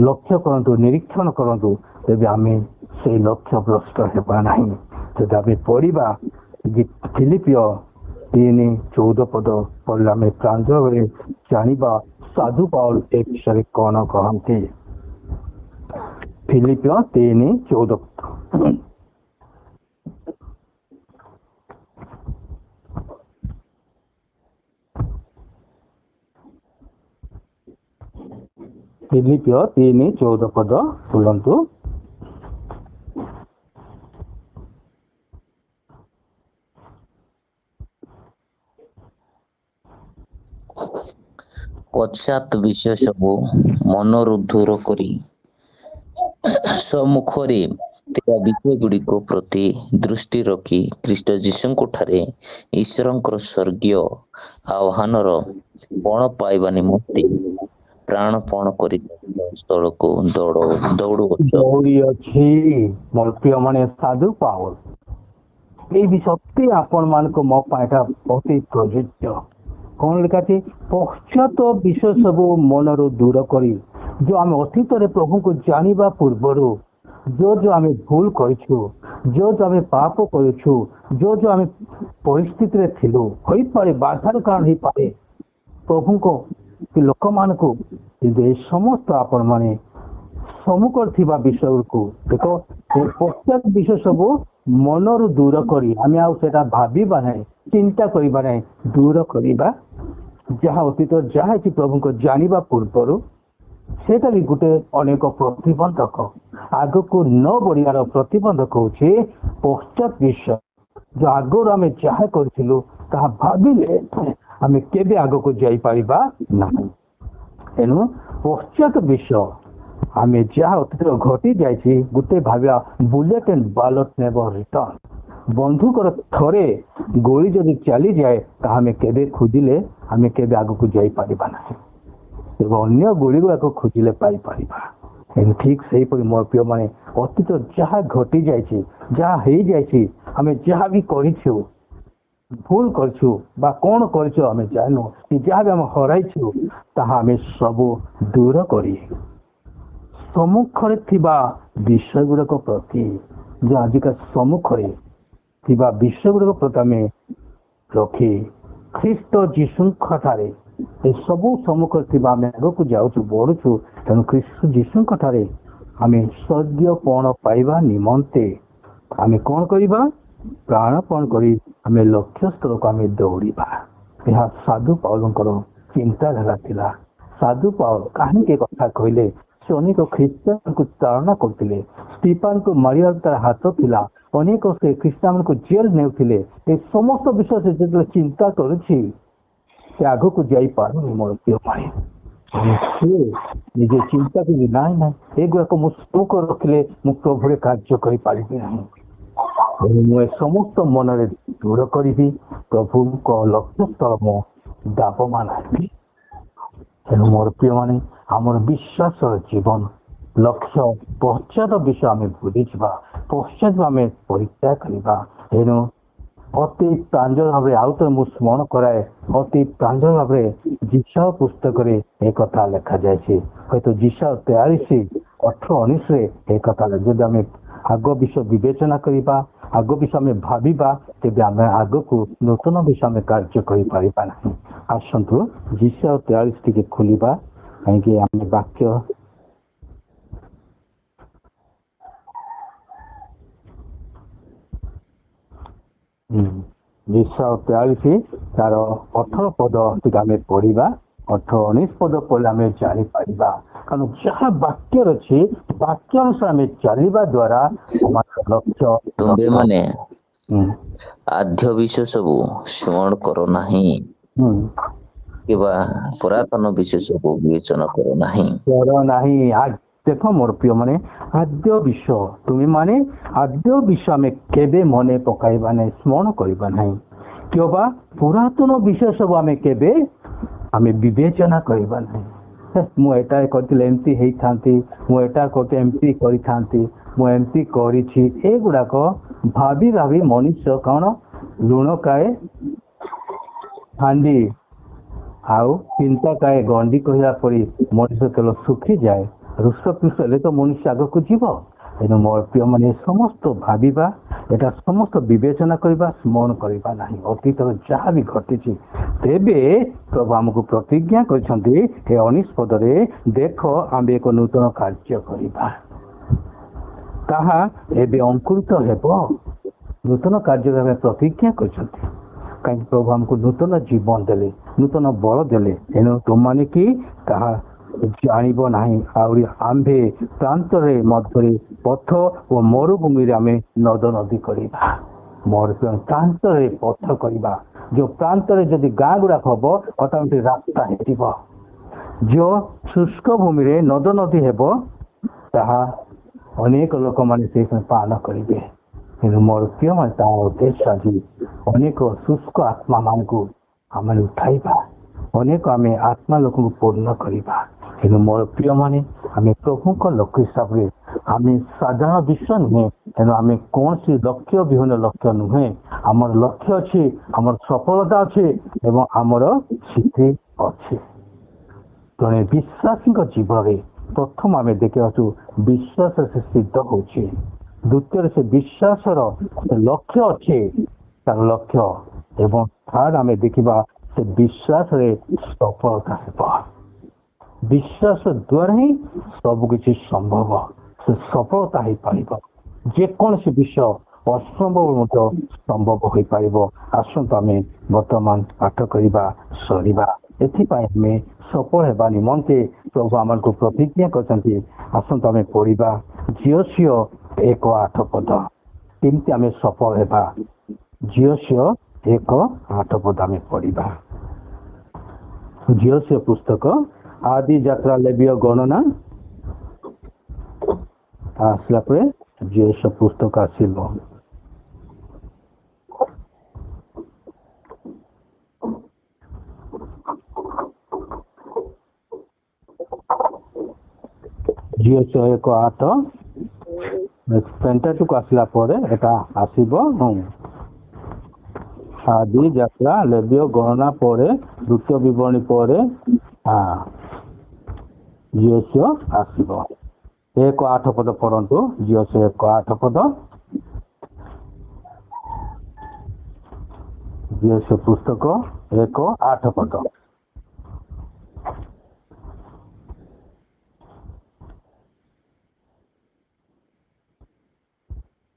ଲକ୍ଷ୍ୟ କରନ୍ତୁ, ନିରୀକ୍ଷଣ କରନ୍ତୁ। ତେବେ ଆମେ ସେଇ ଲକ୍ଷ୍ୟ ଭ୍ରଷ୍ଟ ହେବା ନାହିଁ। ଯଦି ଆମେ ପଢିବା ଫିଲିପିଓ 3:14 ପଢିଲେ ଆମେ ପ୍ରାଞ୍ଜଳରେ ଜାଣିବା ସାଧୁ ପାଉଲ ଏ ବିଷୟରେ କ'ଣ କହନ୍ତି। ଫିଲିପିଓ 3:14 ଫିଲିପିଓ 3:14 ପଦ ଖୋଲନ୍ତୁ। ପଶ୍ଚାତ୍ ବିଷୟ ସବୁ ମନରୁ ଦୂର କରି ସମ୍ମୁଖରେ ଥିବା ବିଷୟ ଗୁଡ଼ିକ ପ୍ରତି ଦୃଷ୍ଟି ରଖି ଖ୍ରୀଷ୍ଟ ଯୀଶୁଙ୍କ ଠାରେ ଈଶ୍ୱରଙ୍କର ସ୍ୱର୍ଗୀୟ ଆହ୍ୱାନର ପଣ ପାଇବା ନିମନ୍ତେ ପ୍ରାଣପଣ କରି ସ୍ଥଳକୁ ଦୌଡ଼ିଅଛି। ମୋର ପ୍ରିୟମାନେ ସାଧୁ ପାଉଲ এই বিষয়টি ଆପଣମାନଙ୍କୁ ମୋ ପାଇଁ ଏଟା ଅତି ପ୍ରଯୁଜ୍ୟ। କ'ଣ ଲେଖାଛି? ପଶ୍ଚାତ ବିଷୟ ସବୁ ମନରୁ ଦୂର କରି, ଯୋଉ ଆମେ ଅତୀତରେ ପ୍ରଭୁଙ୍କୁ ଜାଣିବା ପୂର୍ବରୁ ଯୋଉ ଆମେ ଭୁଲ କରିଛୁ, ଯୋଉ ଆମେ ପାପ କରିଛୁ, ଯୋଉ ଆମେ ପରିସ୍ଥିତିରେ ଥିଲୁ, ହୋଇପାରେ ବାଧାର କାରଣ ହେଇପାରେ ପ୍ରଭୁଙ୍କ ଲୋକମାନଙ୍କୁ, କିନ୍ତୁ ଏ ସମସ୍ତ ଆପଣମାନେ ସମ୍ମୁଖରେ ଥିବା ବିଷୟକୁ ଦେଖ, ପଶ୍ଚାତ ବିଷୟ ସବୁ ମନରୁ ଦୂର କରି, ଆମେ ଆଉ ସେଟା ଭାବିବା ନାହିଁ, ଚିନ୍ତା କରିବା ନାହିଁ, ଦୂର କରିବା। ଯାହା ଅତୀତ ଯାହା ହେଇଛି ପ୍ରଭୁଙ୍କ ଜାଣିବା ପୂର୍ବରୁ, ସେଇଟା ବି ଗୋଟେ ଅନେକ ପ୍ରତିବନ୍ଧକ। ଆଗକୁ ନ ବଢିବାର ପ୍ରତିବନ୍ଧକ ହଉଛି ପଶ୍ଚାତ ବିଷୟ। ଯୋଉ ଆଗରୁ ଆମେ ଯାହା କରିଥିଲୁ ତାହା ଭାବିଲେ ଆମେ କେବେ ଆଗକୁ ଯାଇପାରିବା ନାହିଁ। ତେଣୁ ପଶ୍ଚାତ ବିଷୟ ଆମେ ଯାହା ଅତୀତରେ ଘଟି ଯାଇଛି, ଗୋଟେ ଭାବିବା bullet and ballot never return. ବନ୍ଧୁକର ଥରେ ଗୁଳି ଯଦି ଚାଲିଯାଏ ତାହା ଆମେ କେବେ ଖୋଜିଲେ ଆମେ କେବେ ଆଗକୁ ଯାଇପାରିବା ନାହିଁ, ଏବଂ ଅନ୍ୟ ଗୁଳି ଗୁଡ଼ାକ ଖୋଜିଲେ ପାଇପାରିବା। ଠିକ୍ ସେହିପରି ମୋର ପ୍ରିୟମାନେ ଅତୀତ ଯାହା ଘଟି ଯାଇଛି, ଯାହା ହେଇଯାଇଛି, ଆମେ ଯାହା ବି କରିଛୁ, ଭୁଲ କରିଛୁ ବା କ'ଣ କରିଛୁ ଆମେ ଜାଣିନୁ, ଯାହା ବି ଆମେ ହରାଇଛୁ ତାହା ଆମେ ସବୁ ଦୂର କରି ସମ୍ମୁଖରେ ଥିବା ବିଷୟ ଗୁଡିକ ପ୍ରତି ଯୋଉ ଆଜିକା ସମ୍ମୁଖରେ ଥିବା ବିଷୟ ଗୁଡିକ ପ୍ରତି ଆମେ ରଖି ଖ୍ରୀଷ୍ଟ ଯୀଶୁଙ୍କ ଠାରେ ଏସବୁ ସମ୍ମୁଖରେ ଥିବା ଆମେ ଆଗକୁ ଯାଉଛୁ ବଢୁଛୁ। ତେଣୁ ଖ୍ରୀଷ୍ଟ ଯୀଶୁଙ୍କ ଠାରେ ଆମେ ସ୍ୱର୍ଗୀୟପଣ ପାଇବା ନିମନ୍ତେ ଆମେ କଣ କରିବା? ପ୍ରାଣପଣ କରି ଆମେ ଲକ୍ଷ୍ୟ ସ୍ଥଳକୁ ଆମେ ଦୌଡ଼ିବା। ଏହା ସାଧୁ ପାଉଲଙ୍କର ଚିନ୍ତାଧାରା ଥିଲା। ସାଧୁ ପାଉଲ କାହିଁକି ଏ କଥା କହିଲେ? ସେ ଅନେକ ଖ୍ରୀଷ୍ଟିଆନଙ୍କୁ ଚାଳନା କରୁଥିଲେ। ସ୍ଟିଫାନଙ୍କୁ ମାରିବାକୁ ତାର ହାତ ଥିଲା। ଅନେକ ସେ ଖ୍ରୀଷ୍ଟିଆନଙ୍କୁ ଜେଲ ନେଉଥିଲେ। ଏ ସମସ୍ତ ବିଷୟ ସେ ଯେତେବେଳେ ଚିନ୍ତା କରୁଛି ସେ ଆଗକୁ ଯାଇପାରୁନି। ମୋର ପ୍ରିୟ ଭାଇ, ସେ ନିଜେ ଚିନ୍ତା କଲି ନାଇଁ ନାଇଁ ଏଗୁଡାକ ମୁଁ ସୁଖ ରଖିଲେ ମୁଁ ପ୍ରଭୁରେ କାର୍ଯ୍ୟ କରିପାରିବି ନାହିଁ। ମୁଁ ଏ ସମସ୍ତ ମନରେ ଦୂର କରିବି। ପ୍ରଭୁଙ୍କ ଲକ୍ଷ୍ୟ ସ୍ଥଳ ମୁଁ ଦାବମାନ ହେବି। ତେଣୁ ମୋର ପ୍ରିୟମାନେ, ଆମର ବିଶ୍ୱାସର ଜୀବନ ଲକ୍ଷ୍ୟ ପଶ୍ଚାତ ବିଷୟ ଆମେ ଭୁଲିଯିବା, ପଶ୍ଚାତ ଆମେ ପରିତ୍ୟାଗ କରିବା। ତେଣୁ ଅତି ପ୍ରାଞ୍ଜଳ ଭାବରେ ଆଉ ଥରେ ମୁଁ ସ୍ମରଣ କରାଏ, ଅତି ପ୍ରାଞ୍ଜଳ ଭାବରେ ଜିସାୟ ପୁସ୍ତକରେ ଏ କଥା ଲେଖାଯାଇଛି। ହୁଏତ ଜିସାୟ 43:18-19 ଏ କଥା। ଯଦି ଆମେ ଆଗ ବିଷୟ ବିବେଚନା କରିବା, ଆଗ ବିଷୟ ଆମେ ଭାବିବା, ତେବେ ଆମେ ଆଗକୁ ନୂତନ ବିଷୟ ଆମେ କାର୍ଯ୍ୟ କରିପାରିବା ନାହିଁ। ଆସନ୍ତୁ ଜିସାୟ 43 ଟିକେ ଖୋଲିବା, କାହିଁକି ଆମେ ବାକ୍ୟ ଜିସାୟ 43 ତାର 18 ପଦ ଟିକେ ଆମେ ପଢିବା। 18-19 ପଦ ପଢିଲେ ଆମେ ଜାଣିପାରିବା। କାରଣ ଯାହା ବାକ୍ୟରେ ଅଛି ବାକ୍ୟ ଅନୁସାରେ ଆମେ ଚାଲିବା ଦ୍ୱାରା ଆମର ଲକ୍ଷ୍ୟ। ତୁମ୍ଭେମାନେ ଆଦ୍ୟ ବିଷୟ ସବୁ ସ୍ମରଣ କର ନାହିଁ କିମ୍ବା ପୁରାତନ ବିଷୟ ସବୁ ବିବେଚନା କର ନାହିଁ। ଦେଖ ମୋର ପ୍ରିୟ ମାନେ, ଆଦ୍ୟ ବିଷୟ ତୁମେ ମାନେ ଆଦ୍ୟ ବିଷୟ ଆମେ କେବେ ମନେ ପକାଇବା ନାହିଁ, ସ୍ମରଣ କରିବା ନାହିଁ। କିମ୍ବା ପୁରାତନ ବିଷୟ ସବୁ ଆମେ କେବେ ଆମେ ବିବେଚନା କରିବା ନାହିଁ। ମୁଁ ଏଟା କରିଥିଲେ ଏମିତି ହେଇଥାନ୍ତି, ମୁଁ ଏଟା କରିଥିଲେ ଏମିତି କରିଥାନ୍ତି, ମୁଁ ଏମିତି କରିଛି। ଏଗୁଡାକ ଭାବି ଭାବି ମଣିଷ କଣ ଲୁଣ କାଏ ହାଣ୍ଡି ଆଉ ଚିନ୍ତା କାଏ ଗଣ୍ଡି କହିଲା ପରି ମଣିଷ କେବଳ ଶୁଖିଯାଏ। ହୃଷ୍ଟପୃଷ୍ଟ ହେଲେ ତ ମଣିଷ ଆଗକୁ ଯିବ। ତେଣୁ ମୋର ପ୍ରିୟ ମାନେ ସମସ୍ତ ଭାବିବା, ଏଟା ସମସ୍ତ ବିବେଚନା କରିବା, ସ୍ମରଣ କରିବା ନାହିଁ ଅତୀତର ଯାହା ବି ଘଟିଛି। ତେବେ ପ୍ରଭୁ ଆମକୁ ପ୍ରତିଜ୍ଞା କରିଛନ୍ତି ଏ 19 ପଦରେ, ଦେଖ ଆମେ ଏକ ନୂତନ କାର୍ଯ୍ୟ କରିବା, ତାହା ଏବେ ଅଙ୍କୁରିତ ହେବ। ନୂତନ କାର୍ଯ୍ୟ ଆମେ ପ୍ରତିଜ୍ଞା କରିଛନ୍ତି। କାହିଁକି? ପ୍ରଭୁ ଆମକୁ ନୂତନ ଜୀବନ ଦେଲେ, ନୂତନ ବଳ ଦେଲେ। ତେଣୁ ତୁମମାନେ କି ତାହା ଜାଣିବ ନାହିଁ। ଆହୁରି ଆମ୍ଭେ ପ୍ରାନ୍ତରେ ମଧ୍ୟରେ ପଥ ଓ ମରୁଭୂମିରେ ଆମେ ନଦ ନଦୀ କରିବା। ମୋର ପ୍ରାନ୍ତରେ ପଥ କରିବା, ଯୋଉ ପ୍ରାନ୍ତରେ ଯଦି ଗାଁ ଗୁଡାକ ହବ ଅଟୋମେଟିକ ରାସ୍ତା ହେଇଯିବ। ଯୋଉ ଶୁଷ୍କ ଭୂମିରେ ନଦ ନଦୀ ହେବ ତାହା ଅନେକ ଲୋକମାନେ ସେଇଥିପାଇଁ ପାଳନ କରିବେ। କିନ୍ତୁ ମୋର ପ୍ରିୟ ମାନେ ତାହା ଉଦ୍ଦେଶ୍ୟ ଆଜି ଅନେକ ଶୁଷ୍କ ଆତ୍ମା ମାନଙ୍କୁ ଆମେ ଉଠାଇବା, ଅନେକ ଆମେ ଆତ୍ମା ଲୋକଙ୍କୁ ପୂର୍ଣ୍ଣ କରିବା। କିନ୍ତୁ ମୋର ପ୍ରିୟ ମାନେ, ଆମେ ପ୍ରଭୁଙ୍କ ଲକ୍ଷ୍ୟ ହିସାବରେ ଆମେ ସାଧାରଣ ବିଷୟ ନୁହେଁ। ତେଣୁ ଆମେ କୌଣସି ଲକ୍ଷ୍ୟ ବିହୀନ ଲକ୍ଷ୍ୟ ନୁହେଁ। ଆମର ଲକ୍ଷ୍ୟ ଅଛି, ଆମର ସଫଳତା ଅଛି ଏବଂ ଆମର ସ୍ଥିତି ଅଛି। ଜଣେ ବିଶ୍ୱାସୀଙ୍କ ଜୀବନରେ ପ୍ରଥମ ଆମେ ଦେଖିବାକୁ ବିଶ୍ୱାସ ସେ ସିଦ୍ଧ ହଉଛି। ଦ୍ୱିତୀୟରେ ସେ ବିଶ୍ୱାସର ଲକ୍ଷ୍ୟ ଅଛି, ତାର ଲକ୍ଷ୍ୟ। ଏବଂ ଥାର୍ଡ ଆମେ ଦେଖିବା ସେ ବିଶ୍ୱାସରେ ସଫଳତା ହେବ। ବିଶ୍ୱାସ ଦ୍ୱାରା ହିଁ ସବୁ କିଛି ସମ୍ଭବ। ସେ ସଫଳତା ହେଇପାରିବ। ଯେକୌଣସି ବିଷୟ ଅସମ୍ଭବ ମଧ୍ୟ ସମ୍ଭବ ହୋଇପାରିବ। ଆସନ୍ତୁ ଆମେ ବର୍ତ୍ତମାନ ପାଠ କରିବା ସରିବା। ଏଥିପାଇଁ ଆମେ ସଫଳ ହେବା ନିମନ୍ତେ ପ୍ରଭୁ ଆମକୁ ପ୍ରତିଜ୍ଞା କରିଛନ୍ତି। ଆସନ୍ତୁ ଆମେ ପଢିବା ଜିଓସିଓ 1:8 ପଦ। କେମିତି ଆମେ ସଫଳ ହେବା? ଜିଓସିଓ 1:8 ପଦ ଆମେ ପଢିବା। ଜିଓସିଓ ପୁସ୍ତକ ଆଦି ଯାତ୍ରା ଲେବୀୟ ଗଣନା ଆସିଲା ପରେ ଜିଓସିଓ ପୁସ୍ତକ ଆସିବ। ଜିଓସିଓ 1:8 ପେଣ୍ଟାଟୁକ ଆସିଲା ପରେ ଏଟା ଆସିବ। ଆଦି ଯାତ୍ରା ଲେବୀୟ ଗଣନା ପରେ ଦ୍ୱିତୀୟ ବିବରଣୀ ପରେ ଜିଓସିଓ ଆସିବ। 1:8 ପଦ ପଢନ୍ତୁ। ଜିଓସ 1:8 ପଦ। ଜିଓସ ପୁସ୍ତକ 1:8 ପଦ।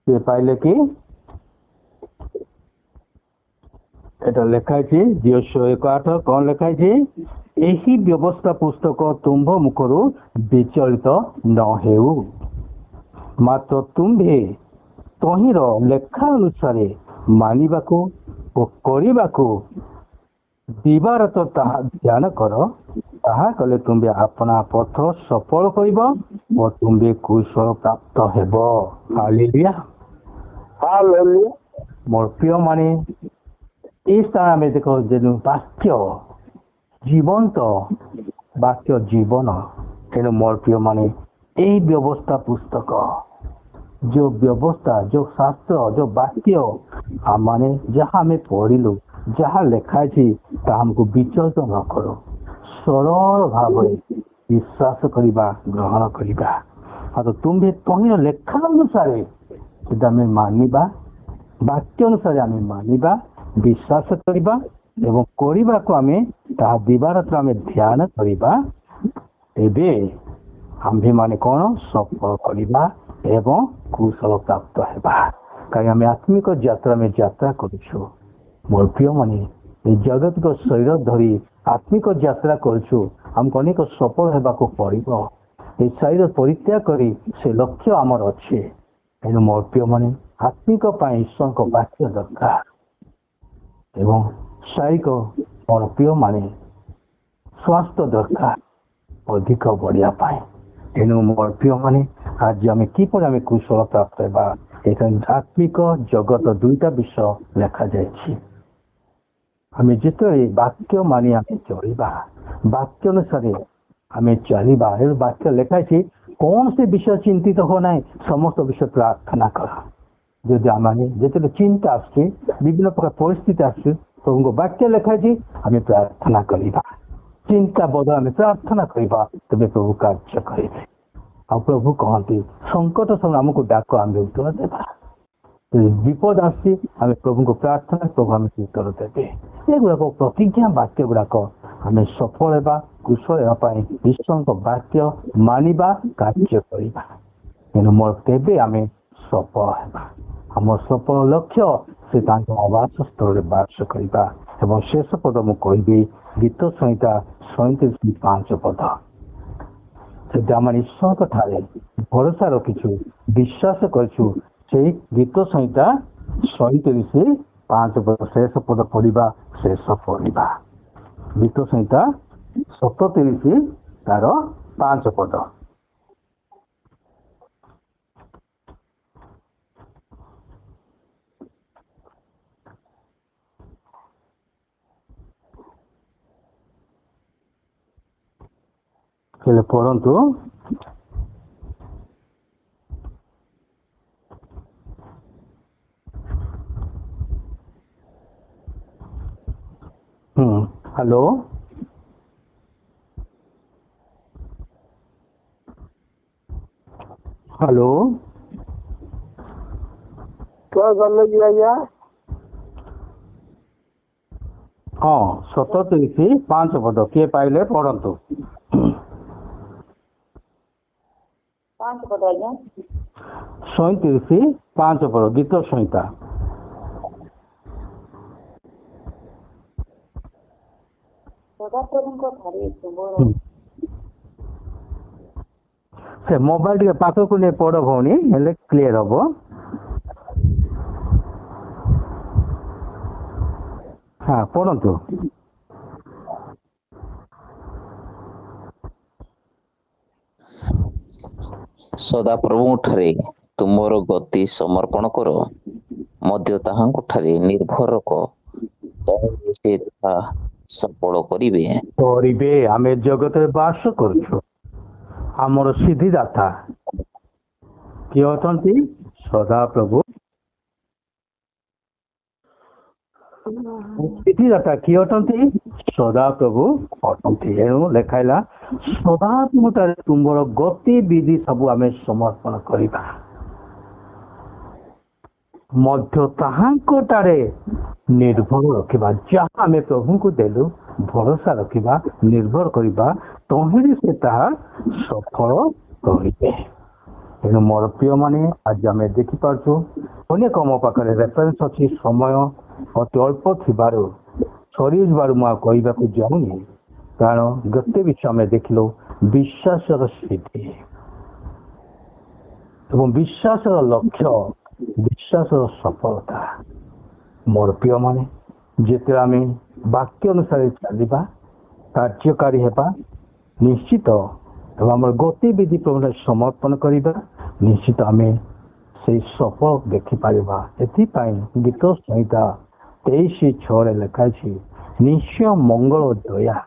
କିଏ ପାଇଲେ କି? এটা ଲେଖା ହେଇଛି ଜିଓସ 1:8। କଣ ଲେଖା ହେଇଛି? ଏହି ବ୍ୟବସ୍ଥା ପୁସ୍ତକ ତୁମ୍ଭ ମୁଖରୁ ବିଚଳିତ ନ ହେଉ, ମାତ୍ର ତୁମ୍ଭେ ତହିଁର ଲେଖା ଅନୁସାରେ ମାନିବାକୁ ଓ କରିବାକୁ ଦିବାରାତ ତାହା ଧ୍ୟାନ କର। ତାହା କଲେ ତୁମ୍ଭେ ଆପଣା ପଥ ସଫଳ କରିବ ଓ ତୁମ୍ଭେ କୁଶଳ ପ୍ରାପ୍ତ ହେବ। ହାଲେଲୁୟା। Hallelujah. ମୋର ପ୍ରିୟ ମାନେ, এই স্থান আমি দেখো যে বাক্য জীবন্ত, বাক্য জীবন। ତେଣୁ ମୋର ପ୍ରିୟ ମାନେ, এই ବ୍ୟବସ୍ଥା ପୁସ୍ତକ, ଯୋଉ ବ୍ୟବସ୍ଥା, ଯୋଉ ଶାସ୍ତ୍ର, ଯୋଉ ବାକ୍ୟ ମାନେ ଯାହା ଆମେ ପଢିଲୁ, ଯାହା ଲେଖା ଅଛି ତାହା ଆମକୁ ବିଚଳିତ ନ କରୁ, ସରଳ ଭାବରେ ବିଶ୍ୱାସ କରିବା, ଗ୍ରହଣ କରିବା। ଆଉ ତୁମ୍ଭେ ତହିଁର ଲେଖା ଅନୁସାରେ ଯଦି ଆମେ ମାନିବା, ବାକ୍ୟ ଅନୁସାରେ ଆମେ ମାନିବା, ବିଶ୍ୱାସ କରିବା ଏବଂ କରିବାକୁ ଆମେ ତାହା ଦିବାରାତ୍ର ଆମେ ଧ୍ୟାନ କରିବା, ତେବେ ଆମ୍ଭେମାନେ କ'ଣ ସଫଳ କରିବା ଏବଂ କୁଶଳ ପ୍ରାପ୍ତ ହେବା। କାରଣ ଆମେ ଆତ୍ମିକ ଯାତ୍ରା ଆମେ ଯାତ୍ରା କରୁଛୁ। ମୋର ପ୍ରିୟମାନେ, ଏ ଜଗତିକ ଶରୀର ଧରି ଆତ୍ମିକ ଯାତ୍ରା କରୁଛୁ। ଆମକୁ ଅନେକ ସଫଳ ହେବାକୁ ପଡ଼ିବ। ଏ ଶରୀର ପରିତ୍ୟାଗ କରି ସେ ଲକ୍ଷ୍ୟ ଆମର ଅଛି। ତେଣୁ ମୋର ପ୍ରିୟମାନେ, ଆତ୍ମିକ ପାଇଁ ଈଶ୍ୱରଙ୍କ ବାକ୍ୟ ଦରକାର ଏବଂ ଶାରୀରିକ ମୋର ପ୍ରିୟମାନେ ସ୍ୱାସ୍ଥ୍ୟ ଦରକାର ଅଧିକ ବଢ଼ିବା ପାଇଁ। ତେଣୁ ମୋର ପ୍ରିୟମାନେ, ଆଜି ଆମେ କିପରି ଆମେ କୁଶଳ ପ୍ରାପ୍ତ ହେବା, ଏখানে ଆତ୍ମିକ ଜଗତ ଦୁଇଟା ବିଷୟ ଲେଖାଯାଇଛି। ଆମେ ଯେତେବେଳେ ବାକ୍ୟ ମାନି ଆମେ ଚଳିବା, ବାକ୍ୟ ଅନୁସାରେ ଆମେ ଚାଲିବା, ଏ ବାକ୍ୟ ଲେଖାଇଛି କୌଣସି ବିଷୟ ଚିନ୍ତିତ ହୁଅ ନାହିଁ, ସମସ୍ତ ବିଷୟ ପ୍ରାର୍ଥନା କର। ଯଦି ଆମେ ଯେତେବେଳେ ଚିନ୍ତା ଆସୁଛି, ବିଭିନ୍ନ ପ୍ରକାର ପରିସ୍ଥିତି ଆସୁଛି, ପ୍ରଭୁଙ୍କ ବାକ୍ୟ ଲେଖାଇଛି ଆମେ ପ୍ରାର୍ଥନା କରିବା। ଚିନ୍ତା ବଦଳ ଆମେ ପ୍ରାର୍ଥନା କରିବା, ତେବେ ପ୍ରଭୁ କାର୍ଯ୍ୟ କରିବେ। ଆଉ ପ୍ରଭୁ କହନ୍ତି ସଙ୍କଟ ସମୟ ଆମକୁ ଡାକ, ଆମେ ଉତ୍ତର ଦେବା। ବିପଦ ଆସୁଛି, ଆମେ ପ୍ରଭୁଙ୍କୁ ପ୍ରାର୍ଥନା, ପ୍ରଭୁ ଆମେ ଉତ୍ତର ଦେବେ। ଏଗୁଡ଼ାକ ପ୍ରତିଜ୍ଞା ବାକ୍ୟ ଗୁଡ଼ାକ ଆମେ ସଫଳ ହେବା, କୁଶଳ ହେବା ପାଇଁ ଈଶ୍ୱରଙ୍କ ବାକ୍ୟ ମାନିବା, କାର୍ଯ୍ୟ କରିବା। ତେଣୁ ମୋର ତେବେ ଆମେ ସଫଳ ହେବା। ଆମ ସଫଳ ଲକ୍ଷ୍ୟ ସେ ତାଙ୍କ ଆବାସ ସ୍ଥଳରେ ବାସ କରିବା। ଏବଂ ଶେଷ ପଦ ମୁଁ କହିବି, ଗୀତ ସଂହିତା 37:5 ପଦ। ଯଦି ଆମେ ଈଶ୍ୱରଙ୍କ ଠାରେ ଭରସା ରଖିଛୁ, ବିଶ୍ୱାସ କରିଛୁ, ସେଇ ଗୀତ ସଂହିତା 37:5 ପଦ ଶେଷ ପଦ ପଢିବା, ଶେଷ ପଢିବା। ଗୀତ ସଂହିତା 37 ତାର 5 ପଦ। ହେଲେ ପଢନ୍ତୁ। ହ୍ୟାଲୋ, ହ୍ୟାଲୋ, क्या करने की आज्ञा? ହଁ 37:5 ପଦ କିଏ ପାଇଲେ ପଢନ୍ତୁ। 5 ପଦ ଆଜ୍ଞା। 37:5 ପଦ ଗୀତ ସଂହିତା। ସଦାପ୍ରଭୁଙ୍କ ଠାରେ ତୁମର ସେ ମୋବାଇଲ ଟିକେ ପାଖକୁ ନେଇ ପଢ ଭଉଣୀ, ହେଲେ କ୍ଲିୟର ହବ। ହଁ ପଢନ୍ତୁ। ସଦାପ୍ରଭୁଙ୍କଠାରେ ତୁମର ଗତି ସମର୍ପଣ କର, ମଧ୍ୟ ତାହାଙ୍କଠାରେ ନିର୍ଭର କର, ତାହେଲେ ସେ ତାହା ସଫଳ କରିବେ। ଆମେ ଜଗତରେ ବାସ କରୁଛୁ। ଆମର ସିଦ୍ଧିଦାତା କିଏ ଅଛନ୍ତି? ସଦାପ୍ରଭୁ। ସିଦ୍ଧିଦାତା କିଏ ଅଟନ୍ତି? ସଦାପ୍ରଭୁ ଅଟନ୍ତି। ଏଣୁ ଲେଖାଇଲା ସଦାତ୍ମତାରେ ତୁମର ଗତିବିଧି ସବୁ ଆମେ ସମର୍ପଣ କରିବା, ମଧ୍ୟ ତାହାଙ୍କଠାରେ ନିର୍ଭର ରଖିବା। ଯାହା ଆମେ ପ୍ରଭୁଙ୍କୁ ଦେଲୁ ଭରସା ରଖିବା, ନିର୍ଭର କରିବା, ତହିଁରେ ସେ ତାହା ସଫଳ କରିବେ। ତେଣୁ ମୋର ପ୍ରିୟମାନେ, ଆଜି ଆମେ ଦେଖିପାରୁଛୁ ଅନେକ ମୋ ପାଖରେ ରେଫରେନ୍ସ ଅଛି, ସମୟ ଅତି ଅଳ୍ପ ଥିବାରୁ ସରିଯିବାରୁ ମୁଁ ଆଉ କହିବାକୁ ଯାଉନି। କାରଣ ଗୋଟେ ବିଷୟ ଆମେ ଦେଖିଲୁ, ବିଶ୍ୱାସର ସ୍ଥିତି ଏବଂ ବିଶ୍ୱାସର ଲକ୍ଷ୍ୟ, ବିଶ୍ୱାସର ସଫଳତା। ମୋର ପ୍ରିୟମାନେ, ଯେତେବେଳେ ଆମେ ବାକ୍ୟ ଅନୁସାରେ ଚାଲିବା, କାର୍ଯ୍ୟକାରୀ ହେବା, ନିଶ୍ଚିତ ଏବଂ ଆମର ଗତିବିଧି ପ୍ରଭୁରେ ସମର୍ପଣ କରିବା, ନିଶ୍ଚିତ ଆମେ ସେଇ ସଫଳ ଦେଖିପାରିବା। ଏଥିପାଇଁ ଗୀତ ସଂହିତା 23:6 ଲେଖାଇଛି, ନିଶ୍ଚୟ ମଙ୍ଗଳ ଦୟା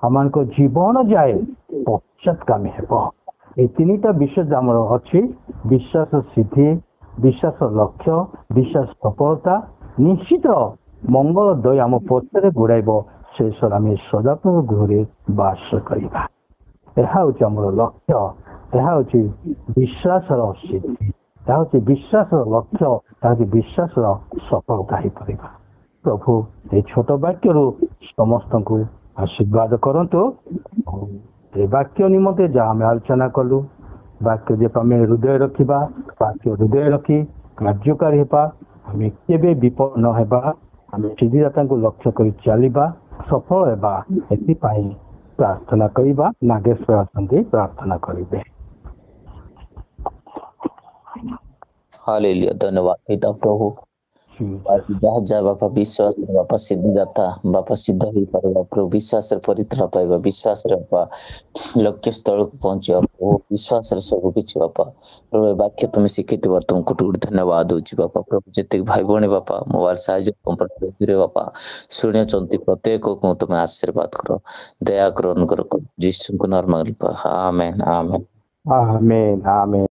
ଆମମାନଙ୍କ ଜୀବନ ଯାଏ ପଶ୍ଚାତଗାମୀ ହେବ। এই তিনিটা ବିଷୟ ଆମର ଅଛି, ବିଶ୍ୱାସ ସିଦ୍ଧି, ବିଶ୍ୱାସ ଲକ୍ଷ୍ୟ, ବିଶ୍ୱାସ ସଫଳତା। ନିଶ୍ଚିତ ମଙ୍ଗଳ ଦୟା ଆମ ପଛରେ ଗୋଡ଼ାଇବ, ଶେଷରେ ଆମେ ସଦାପ୍ରଭୁ ଗୃହରେ ବାସ କରିବା। ଏହା ହେଉଛି ଆମର ଲକ୍ଷ୍ୟ, ଏହା ହେଉଛି ବିଶ୍ୱାସର ସିଦ୍ଧି, ଏହା ହେଉଛି ବିଶ୍ୱାସର ଲକ୍ଷ୍ୟ, ଏହା ହେଉଛି ବିଶ୍ୱାସର ସଫଳତା ହେଇପାରିବା। ପ୍ରଭୁ এই ଛୋଟ ବାକ୍ୟରୁ ସମସ୍ତଙ୍କୁ ଆଶୀର୍ବାଦ କରନ୍ତୁ। ଏ ବାକ୍ୟ ନିମନ୍ତେ ଯାହା ଆମେ ଆଲୋଚନା କଲୁ, ବାକ୍ୟ ଯେ ଆମେ ହୃଦୟ ରଖିବା, ବାକ୍ୟ ହୃଦୟ ରଖି କାର୍ଯ୍ୟକାରୀ ହେବା, ଆମେ କେବେ ବିଫଳ ନ ହେବା, ଆମେ ସିଦ୍ଧିଦାତାଙ୍କୁ ଲକ୍ଷ୍ୟ କରି ଚାଲିବା, ସଫଳ ହେବା। ଏଥିପାଇଁ ପ୍ରାର୍ଥନା କରିବା। ନାଗେଶ୍ୱର ଅଛନ୍ତି, ପ୍ରାର୍ଥନା କରିବେ। हालेलुया, धन्यवाद पिता प्रभु। ଯାହା ଯାହା ବାପା ବିଶ୍ୱାସ ବାପା ସିଦ୍ଧିଦାତା ବାପା ସିଦ୍ଧ ହେଇପାରିବା ପ୍ରଭୁ, ବିଶ୍ୱାସରେ ପରିତ୍ରାଣ ପାଇବା, ବିଶ୍ୱାସରେ ବାପା ଲକ୍ଷ୍ୟ ସ୍ଥଳକୁ ପହଞ୍ଚିବା ପ୍ରଭୁ, ବିଶ୍ୱାସରେ ସବୁ କିଛି ବାପା ପ୍ରଭୁ ଏ ବାକ୍ୟ ତୁମେ ଶିଖିଥିବା ତୁମକୁ ଧନ୍ୟବାଦ ଦଉଛି ବାପା ପ୍ରଭୁ। ଯେତିକି ଭାଇ ଭଉଣୀ ବାପା ମୋବାଇଲ ସାହାଯ୍ୟ କମ୍ପ୍ୟୁଟର ବାପା ଶୁଣୁଛନ୍ତି, ପ୍ରତ୍ୟେକକୁ ତୁମେ ଆଶୀର୍ବାଦ କର, ଦୟା କର, ଅନୁଗ୍ରହ କର, ଯୀଶୁଙ୍କ ନାମରେ। ଆମେନ୍, ଆମେନ୍, ଆମେନ୍, ଆମେନ୍।